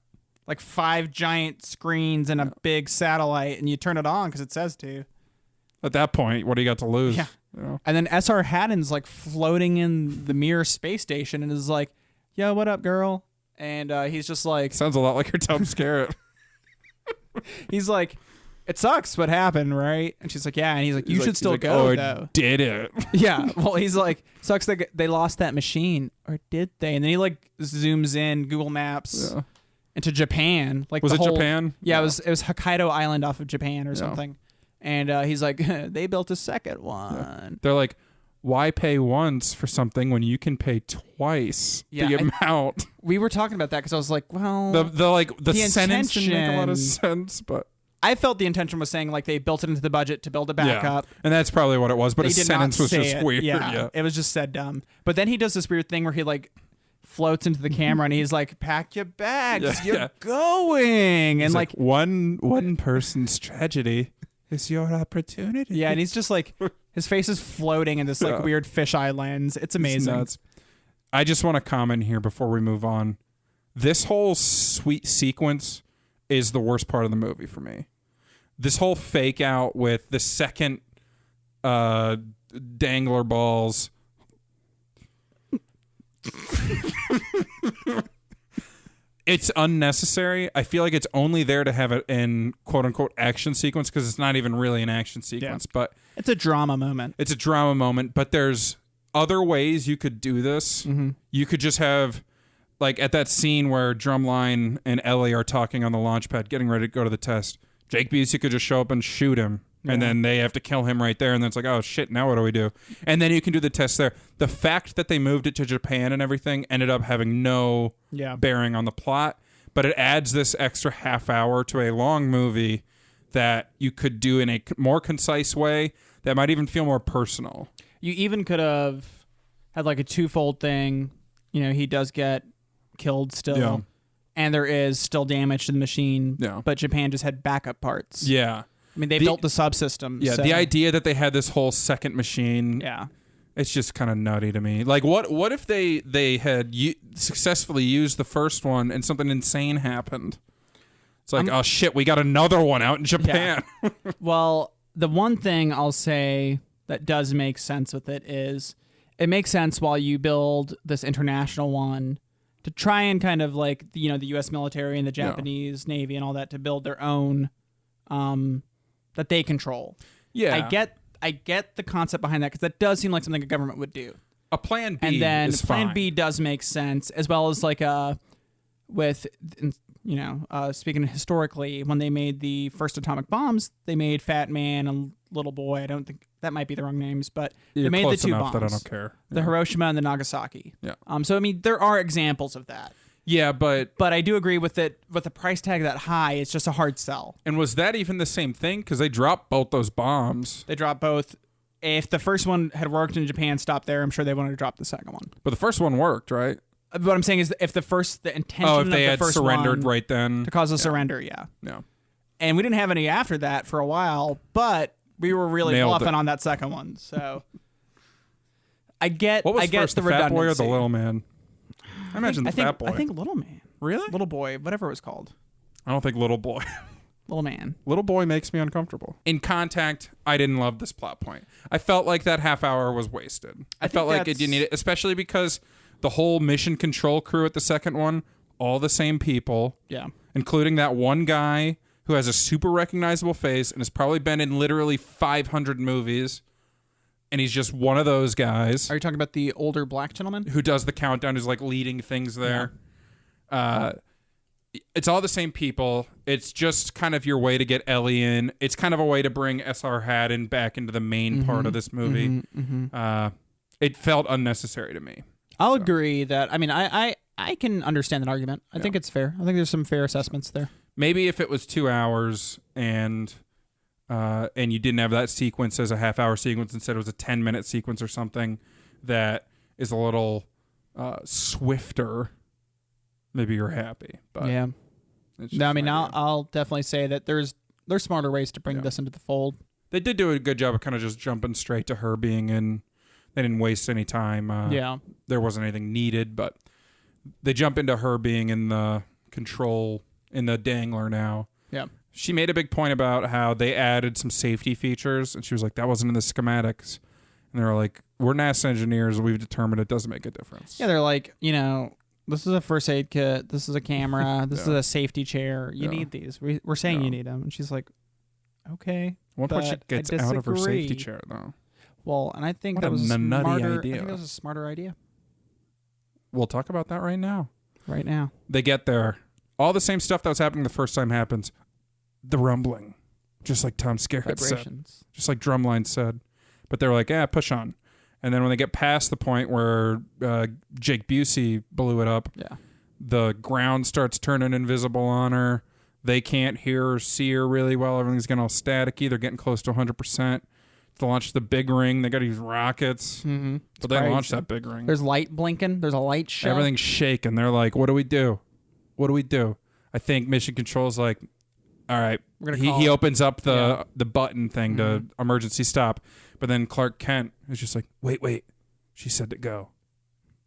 Like 5 giant screens and a big satellite, and you turn it on because it says to. At that point, what do you got to lose? Yeah. And then S.R. Haddon's like floating in the Mir space station and is like, yo, what up, girl? And he's just like, Sounds a lot like your Tom Skerritt. he's like, it sucks what happened, right? And she's like, yeah. And he's like, you should still like, go, oh, though. I did it. Yeah. Well, he's like, sucks that they lost that machine. Or did they? And then he like zooms in Google Maps into Japan. Like Was the it whole, Japan? Yeah, it was Hokkaido Island off of Japan or Yeah. something. And he's like, they built a second one. Yeah. They're like, why pay once for something when you can pay twice the amount? We were talking about that because I was like, well, the sentence didn't make a lot of sense, but I felt the intention was saying like they built it into the budget to build a backup. And that's probably what it was, but They his did sentence not was say just it. weird. Yeah, it was just said dumb. But then he does this weird thing where he like floats into the camera and he's like, pack your bags, you're going. And like one person's tragedy is your opportunity. Yeah, and he's just like, his face is floating in this like weird fisheye lens. It's amazing. It's nuts. I just want to comment here before we move on. This whole sweet sequence is the worst part of the movie for me. This whole fake out with the second dangler balls. It's unnecessary. I feel like it's only there to have it in quote unquote action sequence because it's not even really an action sequence, but it's a drama moment. It's a drama moment, but there's other ways you could do this. Mm-hmm. You could just have, like at that scene where Drumline and Ellie are talking on the launch pad, getting ready to go to the test. Jake Busey could just show up and shoot him. And then they have to kill him right there. And then it's like, oh, shit, now what do we do? And then you can do the test there. The fact that they moved it to Japan and everything ended up having no bearing on the plot. But it adds this extra half hour to a long movie that you could do in a more concise way that might even feel more personal. You even could have had like a twofold thing. You know, he does get killed still. Yeah. And there is still damage to the machine. Yeah. But Japan just had backup parts. Yeah. I mean, they built the subsystem. Yeah, so. the idea that they had this whole second machine, it's just kind of nutty to me. Like, what if they had successfully used the first one and something insane happened? It's like, oh, shit, we got another one out in Japan. Yeah. Well, the one thing I'll say that does make sense with it is it makes sense while you build this international one to try and kind of like, you know, the U.S. military and the Japanese Navy and all that to build their own that they control. Yeah. I get the concept behind that because that does seem like something a government would do. A plan B and then is plan fine. B does make sense, as well as like with, you know, speaking historically, when they made the first atomic bombs, they made Fat Man and Little Boy. I don't think that might be the wrong names, but they made the two bombs. That I don't care. The Hiroshima and the Nagasaki. Yeah. So I mean, there are examples of that. Yeah, but I do agree with it. With the price tag that high, it's just a hard sell. And was that even the same thing? Because they dropped both those bombs. They dropped both. If the first one had worked in Japan, stopped there, I'm sure they wanted to drop the second one. But the first one worked, right? What I'm saying is, if the intention if they of had the first surrendered one right then to cause a surrender, yeah. And we didn't have any after that for a while, but we were really bluffing on that second one. So I get. What was I get first, the fat boy or the redundancy. little man? I imagine the fat boy. I think Little Man. Really? Little Boy, whatever it was called. I don't think Little Boy. Little Man. Little Boy makes me uncomfortable. In Contact, I didn't love this plot point. I felt like that half hour was wasted. I felt like it didn't need it, especially because the whole mission control crew at the second one, all the same people. Yeah. Including that one guy who has a super recognizable face and has probably been in literally 500 movies. And he's just one of those guys. Are you talking about the older black gentleman? Who does the countdown, who's like leading things there. Yeah. It's all the same people. It's just kind of your way to get Ellie in. It's kind of a way to bring S.R. Haddon back into the main part of this movie. It felt unnecessary to me. I'll agree that. I mean, I can understand that argument. I think it's fair. I think there's some fair assessments there. Maybe if it was 2 hours and you didn't have that sequence as a half-hour sequence, instead it was a 10-minute sequence or something that is a little swifter, maybe you're happy. But yeah. No, I mean, I'll definitely say that there's smarter ways to bring this into the fold. They did do a good job of kind of just jumping straight to her being in. They didn't waste any time. There wasn't anything needed, but they jump into her being in the control, in the dangler now. Yeah. She made a big point about how they added some safety features, and she was like, that wasn't in the schematics. And they were like, we're NASA engineers, and we've determined it doesn't make a difference. Yeah, they're like, you know, This is a first aid kit. This is a camera. This is a safety chair. You need these. We're saying you need them. And she's like, okay. One point she gets out of her safety chair, though. Well, and I think what that was a nutty idea. I think that was a smarter idea. We'll talk about that right now. Right now. They get there. All the same stuff that was happening the first time happens. The rumbling. Just like Tom Skerritt said. Just like Drumline said. But they're like, push on. And then when they get past the point where Jake Busey blew it up, the ground starts turning invisible on her. They can't hear or see her really well. Everything's getting all staticky. They're getting close to 100%. To launch the big ring, they got to use rockets. Mm-hmm. But they launched that big ring. There's light blinking. There's a light show. Everything's shaking. They're like, what do we do? What do we do? I think Mission Control's like, all right. He opens up the button thing to emergency stop. But then Clark Kent is just like, wait. She said to go.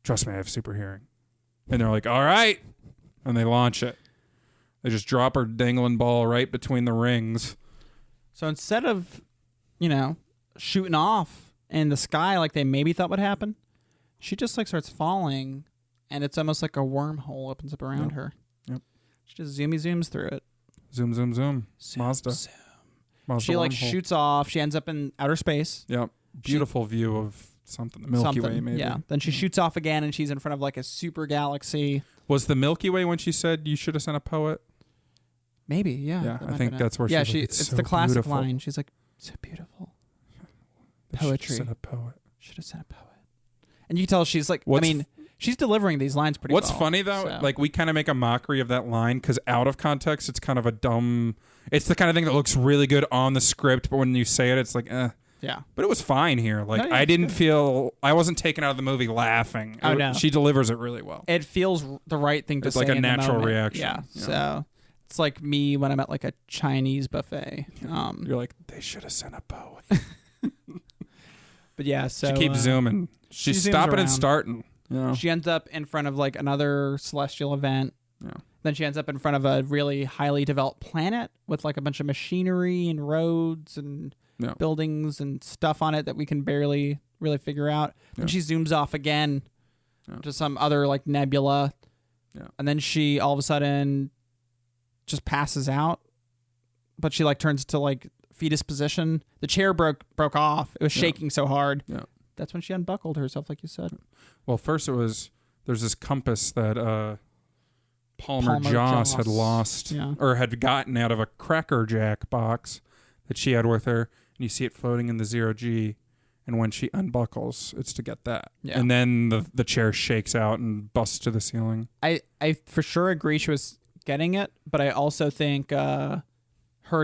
Trust me, I have super hearing. And they're like, all right. And they launch it. They just drop her dangling ball right between the rings. So instead of, shooting off in the sky like they maybe thought would happen, she just like starts falling, and it's almost like a wormhole opens up around her. Yep. She just zooms through it. Zoom. Mazda. She like shoots off. She ends up in outer space. Yep. Beautiful view of something. The Milky Way, maybe. Yeah. Then she shoots off again, and she's in front of like a super galaxy. Was the Milky Way when she said you should have sent a poet? Maybe, yeah. Yeah, I think that's where she's like, it's so the classic beautiful. line. She's like, so beautiful. Poetry. Should have sent a poet. Should have sent a poet. And you can tell she's like, she's delivering these lines pretty What's well. funny, though, like we kind of make a mockery of that line because out of context, it's kind of a dumb... It's the kind of thing that looks really good on the script, but when you say it, it's like, Yeah. But it was fine here. Like, I didn't feel... I wasn't taken out of the movie laughing. No. She delivers it really well. It feels the right thing to say. It's like a in natural the moment. reaction. Yeah. So it's like me when I'm at like a Chinese buffet. You're like, they should have sent a poet. But yeah, so... She keeps zooming. She's stopping and starting. She ends up in front of like another celestial event. Yeah. Then she ends up in front of a really highly developed planet with like a bunch of machinery and roads and buildings and stuff on it that we can barely really figure out. And she zooms off again to some other like nebula. Yeah. And then she all of a sudden just passes out. But she like turns to like fetus position. The chair broke off. It was shaking so hard. Yeah. That's when she unbuckled herself, like you said. Well, first there's this compass that Palmer Joss had lost or had gotten out of a Cracker Jack box that she had with her. And you see it floating in the 0G. And when she unbuckles, it's to get that. Yeah. And then the chair shakes out and busts to the ceiling. I for sure agree she was getting it, but I also think her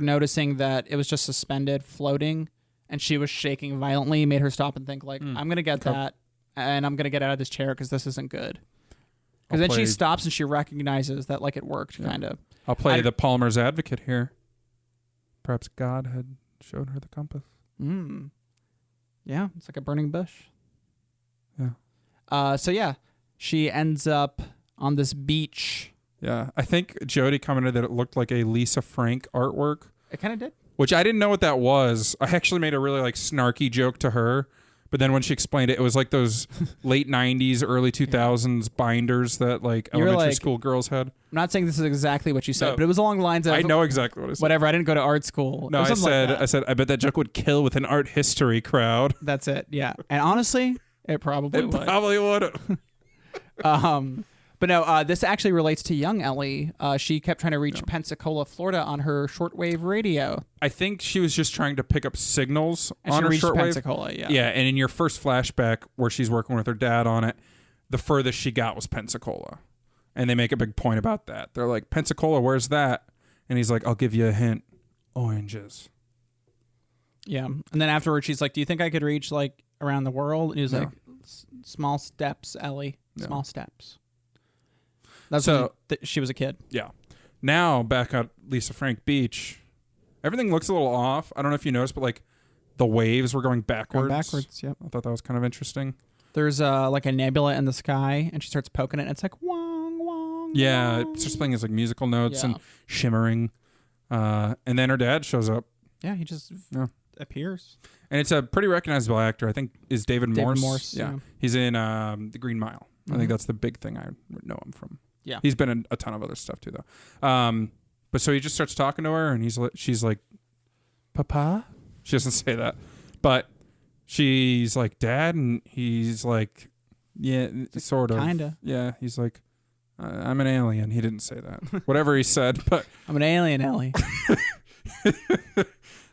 noticing that it was just suspended, floating, and she was shaking violently made her stop and think like, I'm going to get that, and I'm going to get out of this chair because this isn't good. Because then she stops and she recognizes that like it worked, kind of. I'll play the Palmer's advocate here. Perhaps God had showed her the compass. Yeah, it's like a burning bush. Yeah. So she ends up on this beach. Yeah, I think Jodie commented that it looked like a Lisa Frank artwork. It kind of did. Which I didn't know what that was. I actually made a really like snarky joke to her, but then when she explained it, it was like those late 90s, early 2000s binders that like elementary school girls had. I'm not saying this is exactly what you said, but it was along the lines of... I know exactly what I said. Whatever, I didn't go to art school. No, I said, I bet that joke would kill with an art history crowd. That's it, yeah. And honestly, it probably would. It probably would. But no, this actually relates to young Ellie. She kept trying to reach Pensacola, Florida on her shortwave radio. I think she was just trying to pick up signals and on her reached shortwave. Pensacola, yeah. Yeah, and in your first flashback where she's working with her dad on it, the furthest she got was Pensacola. And they make a big point about that. They're like, Pensacola, where's that? And he's like, I'll give you a hint. Oranges. Yeah. And then afterwards, she's like, do you think I could reach like around the world? And he was like, small steps, Ellie. Small steps. That's so she was a kid. Yeah. Now back at Lisa Frank Beach, everything looks a little off. I don't know if you noticed, but like the waves were going backwards. Yep. I thought that was kind of interesting. There's like a nebula in the sky, and she starts poking it, and it's like wong wong. Yeah, wong. it's just playing as like musical notes and shimmering. And then her dad shows up. Yeah, he just appears. And it's a pretty recognizable actor. I think is David Morse. Morse. Yeah. He's in The Green Mile. I think that's the big thing I know him from. Yeah. He's been in a ton of other stuff too, though. But so he just starts talking to her, and she's like, "Papa?" She doesn't say that, but she's like, "Dad," and he's like, "Yeah, sort of, kinda." Yeah, he's like, "I'm an alien." He didn't say that. Whatever he said, but I'm an alien, Ellie.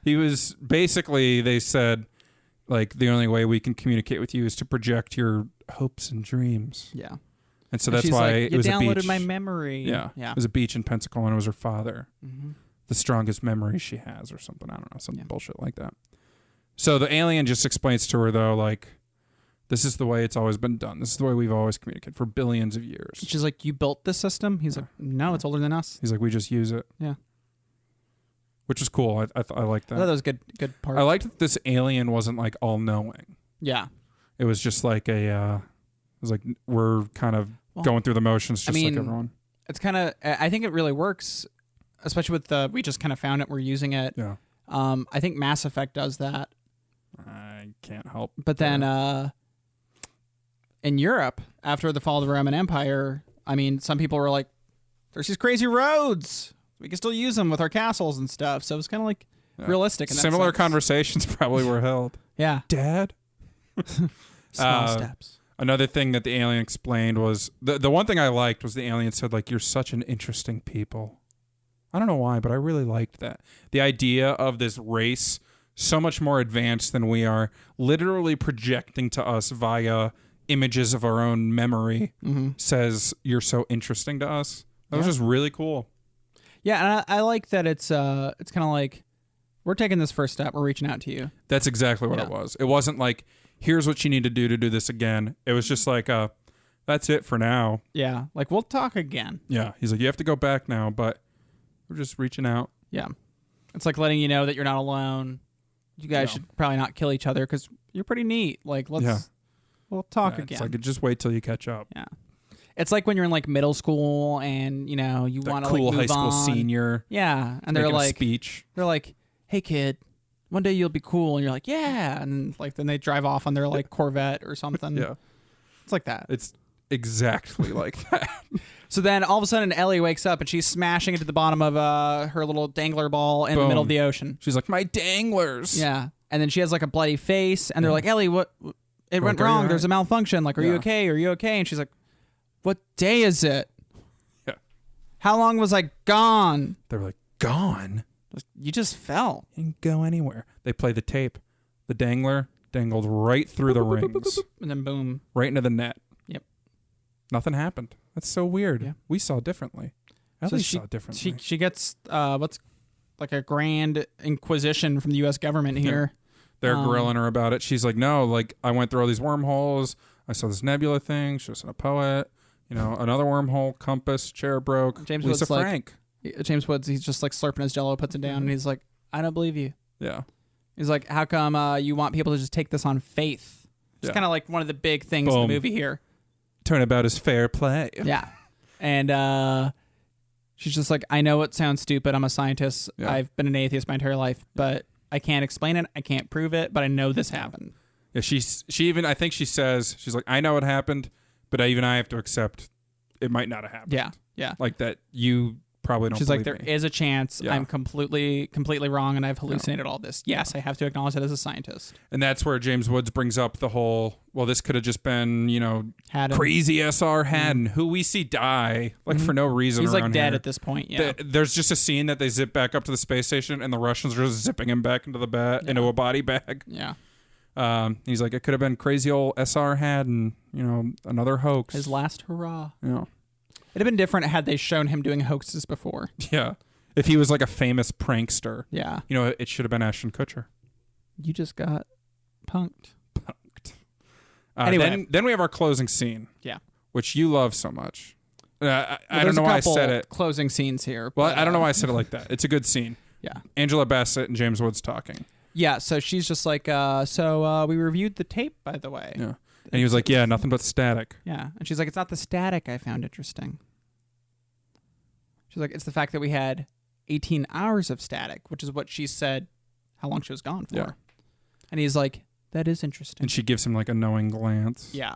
he was basically. They said, like, the only way we can communicate with you is to project your hopes and dreams. Yeah. And so that's why like, it was a beach. You downloaded my memory. Yeah. Yeah. It was a beach in Pensacola, and it was her father. Mm-hmm. The strongest memory she has, or something. I don't know, some bullshit like that. So the alien just explains to her, though, like, this is the way it's always been done. This is the way we've always communicated for billions of years. She's like, you built this system? He's like, no, it's older than us. He's like, we just use it. Yeah. Which is cool. I like that. I thought that was good part. I liked that this alien wasn't, like, all-knowing. Yeah. It was just like it was like, we're kind of going through the motions just like everyone. It's kind of, I think it really works, especially with we just kind of found it, we're using it. Yeah. I think Mass Effect does that. I can't help. But then in Europe, after the fall of the Roman Empire, I mean, some people were like, there's these crazy roads. We can still use them with our castles and stuff. So it's kind of like realistic. In that Similar sense. Conversations probably were held. Yeah. Dad? Small steps. Another thing that the alien explained was, the one thing I liked was the alien said, like, you're such an interesting people. I don't know why, but I really liked that. The idea of this race, so much more advanced than we are, literally projecting to us via images of our own memory, says you're so interesting to us. That was just really cool. Yeah, and I like that it's kind of like, we're taking this first step, we're reaching out to you. That's exactly what it was. It wasn't like, here's what you need to do this again. It was just like, that's it for now. Yeah, like, we'll talk again. Yeah, he's like, you have to go back now, but we're just reaching out. Yeah. It's like letting you know that you're not alone. You guys should probably not kill each other because you're pretty neat. Like, we'll talk again. It's like, just wait till you catch up. Yeah. It's like when you're in like middle school and, you know, you want to cool like move high school on. senior. Yeah. And they're like, speech. They're like, hey kid, one day you'll be cool. And you're like, yeah. And like, then they drive off on their like Corvette or something. Yeah. It's like that. It's exactly like that. So then all of a sudden Ellie wakes up and she's smashing into the bottom of her little dangler ball in the middle of the ocean. She's like, my danglers. Yeah. And then she has like a bloody face and they're like, Ellie, what? It went wrong. There's a malfunction. Like, are you okay? Are you okay? And she's like, what day is it? Yeah. How long was I gone? They were like, gone? You just fell. You didn't go anywhere. They play the tape. The dangler dangled right through the rings. And then boom. Right into the net. Yep. Nothing happened. That's so weird. Yeah. We saw differently. Ellie saw differently. She gets what's like a grand inquisition from the U.S. government here. Yeah. They're grilling her about it. She's like, no, like, I went through all these wormholes. I saw this nebula thing. She was a poet. You know, another wormhole, compass, chair broke. James Lisa Woods Frank. James Woods, he's just like slurping his Jello, puts it down, and he's like, I don't believe you. Yeah. He's like, how come you want people to just take this on faith? It's kind of like one of the big things in the movie here. Turnabout is fair play. Yeah. And she's just like, I know it sounds stupid. I'm a scientist. Yeah. I've been an atheist my entire life, but I can't explain it. I can't prove it, but I know this happened. Yeah, she even, I think she says, she's like, I know it happened, but I have to accept it might not have happened. Yeah, yeah. Like that you probably don't She's like, believe there me. is a chance I'm completely wrong and I've hallucinated all this. Yes, I have to acknowledge that as a scientist. And that's where James Woods brings up the whole, well, this could have just been, you know, Haddon. crazy SR Haddon, who we see die, like, for no reason. He's like around dead here. at this point, yeah. There's just a scene that they zip back up to the space station and the Russians are just zipping him back into the into a body bag. Yeah. He's like, it could have been crazy old SR Haddon, you know, another hoax. His last hurrah. Yeah. It'd have been different had they shown him doing hoaxes before. Yeah. If he was like a famous prankster. Yeah. You know, it should have been Ashton Kutcher. You just got punked. Anyway. Then we have our closing scene. Yeah. Which you love so much. I don't know why I said it. Closing scenes here. Well, I don't know why I said it like that. It's a good scene. Yeah. Angela Bassett and James Woods talking. Yeah, so she's just like, we reviewed the tape, by the way. Yeah. And he was like, yeah, nothing but static. Yeah. And she's like, it's not the static I found interesting. She's like, it's the fact that we had 18 hours of static, which is what she said how long she was gone for. Yeah. And he's like, that is interesting. And she gives him like a knowing glance. Yeah.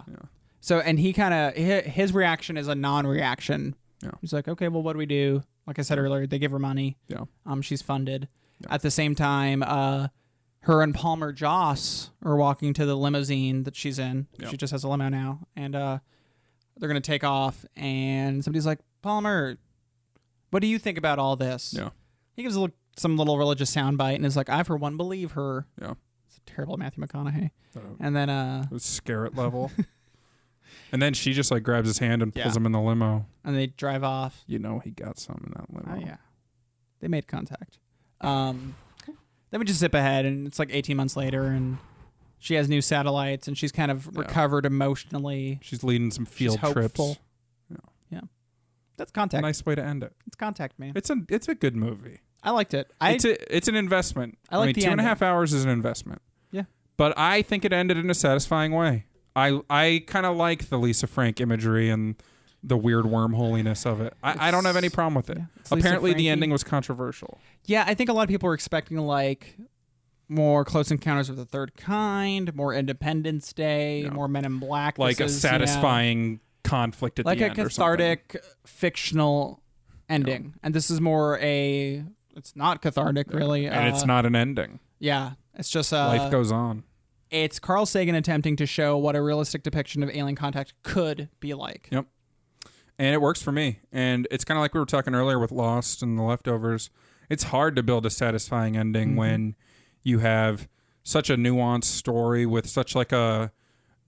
So, and he kind of, his reaction is a non-reaction. Yeah. He's like, okay, well, what do we do? Like I said earlier, they give her money. Yeah. She's funded. Yeah. At the same time, her and Palmer Joss are walking to the limousine that she's in. Yeah. She just has a limo now. And they're going to take off. And somebody's like, Palmer, what do you think about all this? Yeah. He gives some little religious soundbite and is like, I, for one, believe her. Yeah. It's a terrible Matthew McConaughey. And then... it was Skerritt level. And then she just like grabs his hand and pulls Yeah. him in the limo. And they drive off. You know he got some in that limo. Oh, yeah. They made contact. Then we just zip ahead, and it's like 18 months later, and she has new satellites, and she's kind of recovered emotionally. She's leading some field She's trips. hopeful. Yeah. That's Contact. Nice way to end it. It's Contact, man. It's a good movie. I liked it. It's an investment. I like the 2.5 hours is an investment. Yeah. But I think it ended in a satisfying way. I kind of like the Lisa Frank imagery and the weird wormholiness of it. I don't have any problem with it. Yeah, Apparently, the ending was controversial. Yeah, I think a lot of people were expecting like more Close Encounters of the Third Kind, more Independence Day, more Men in Black. Like a satisfying conflict at like the a end, cathartic, fictional ending. And this is more it's not cathartic, really. And it's not an ending. Yeah, it's just Life goes on. It's Carl Sagan attempting to show what a realistic depiction of alien contact could be like. Yep. And it works for me. And it's kind of like we were talking earlier with Lost and The Leftovers. It's hard to build a satisfying ending when you have such a nuanced story with such like a...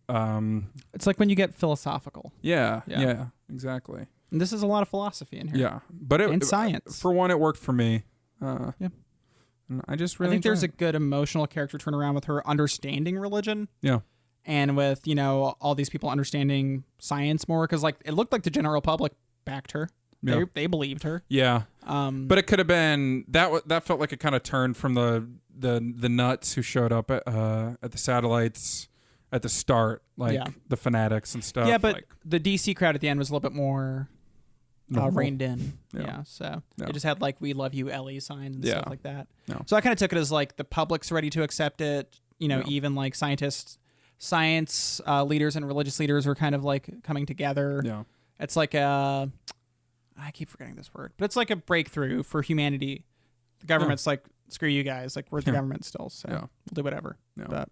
it's like when you get philosophical. Yeah, exactly. And this is a lot of philosophy in here. Yeah. But and science. For one, it worked for me. Yeah. And I just really I think there's a enjoy good emotional character turnaround with her understanding religion. Yeah. And with, all these people understanding science more. Because, like, it looked like the general public backed her. Yeah. They believed her. Yeah. But it could have been... That felt like a kind of turn from the nuts who showed up at the satellites at the start. Like, the fanatics and stuff. Yeah, but like, the DC crowd at the end was a little bit more... reined in. Yeah. So Yeah. it just had like "We love you, Ellie" signs and stuff like that. Yeah. So I kind of took it as like the public's ready to accept it. Even like science leaders and religious leaders were kind of like coming together. Yeah. It's like I keep forgetting this word, but it's like a breakthrough for humanity. The government's like, screw you guys. Like, we're the government still, so we'll do whatever. Yeah. But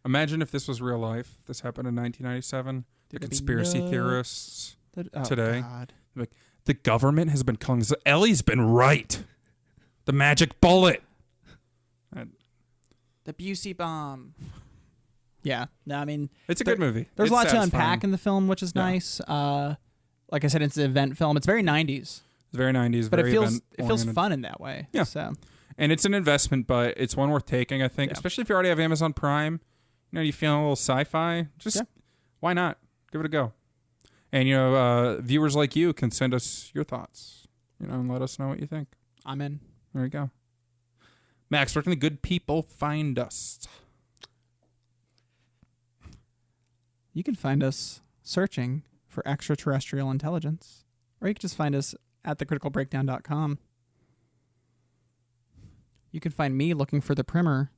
imagine if this was real life. This happened in 1997. The conspiracy theorists today. God. Like, the government has been calling this. Ellie's been right. The magic bullet. The Busey bomb. Yeah. No, I mean, It's a good movie. There's a lot to satisfying. unpack in the film, which is nice. Like I said, it's an event film. It's very 90s. It's very 90s, But very it feels event-oriented. fun in that way. Yeah. So And it's an investment, but it's one worth taking, I think. Yeah. Especially if you already have Amazon Prime. You feeling a little sci-fi. Just why not? Give it a go. And, viewers like you can send us your thoughts, and let us know what you think. I'm in. There you go. Max, where can the good people find us? You can find us searching for extraterrestrial intelligence, or you can just find us at thecriticalbreakdown.com. You can find me looking for the primer,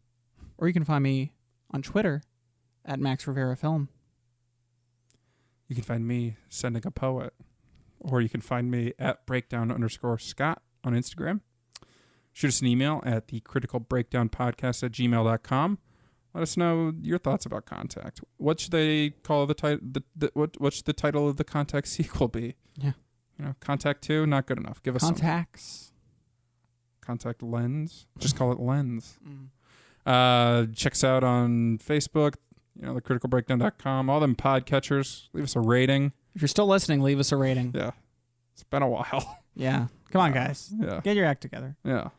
or you can find me on Twitter at Max Rivera Film. You can find me sending a poet, or you can find me at breakdown_Scott on Instagram. Shoot us an email at thecriticalbreakdownpodcast@gmail.com. Let us know your thoughts about Contact. What should they call the title? What should the title of the Contact sequel be? Yeah. Contact 2, not good enough. Give us Contacts. Contact Lens. Just call it Lens. Check us out on Facebook, thecriticalbreakdown.com, all them podcatchers. Leave us a rating. If you're still listening, leave us a rating. Yeah. It's been a while. Yeah. Come on, guys. Yeah. Get your act together. Yeah.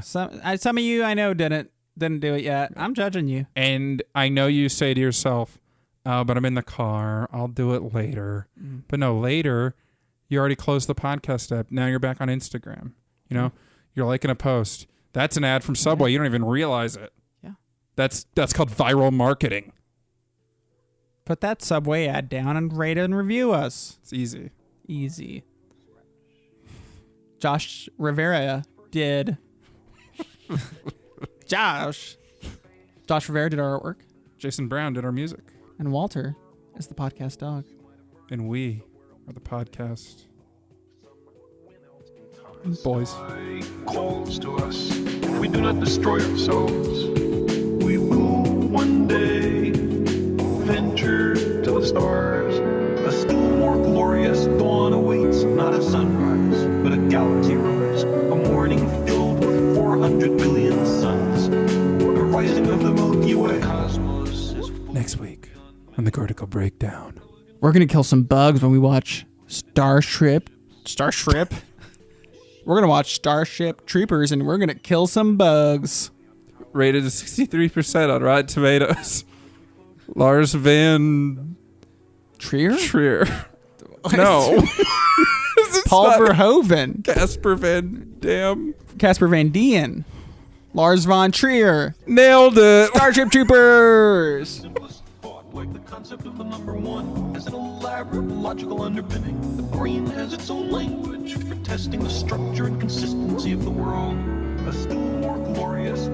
Some of you I know didn't do it yet. I'm judging you. And I know you say to yourself, but I'm in the car. I'll do it later. But no, later, you already closed the podcast app. Now you're back on Instagram. You're liking a post. That's an ad from Subway. You don't even realize it. Yeah. That's called viral marketing. Put that Subway ad down and rate and review us. It's easy. Easy. Josh Rivera did. Josh Rivera did our artwork. Jason Brown did our music. And Walter is the podcast dog. And we are the podcast boys. Calls to us. If we do not destroy ourselves, we will one day venture to the stars. A still more glorious dawn awaits, not a sunrise, but a galaxy rise. A morning filled with 400 billion suns. The rising of the Milky Way. Cosmos is Next week on the Cortical Breakdown. We're going to kill some bugs when we watch Starship. We're going to watch Starship Troopers, and we're going to kill some bugs. Rated 63% on Rotten Tomatoes. Lars Van Trier? No. Paul Verhoeven. Casper Van Dam. Casper Van Dien. Lars von Trier. Nailed it. Starship Troopers. simplest thought, like the concept of the number one, has an elaborate logical underpinning. The brain has its own language for testing the structure and consistency of the world. A still more glorious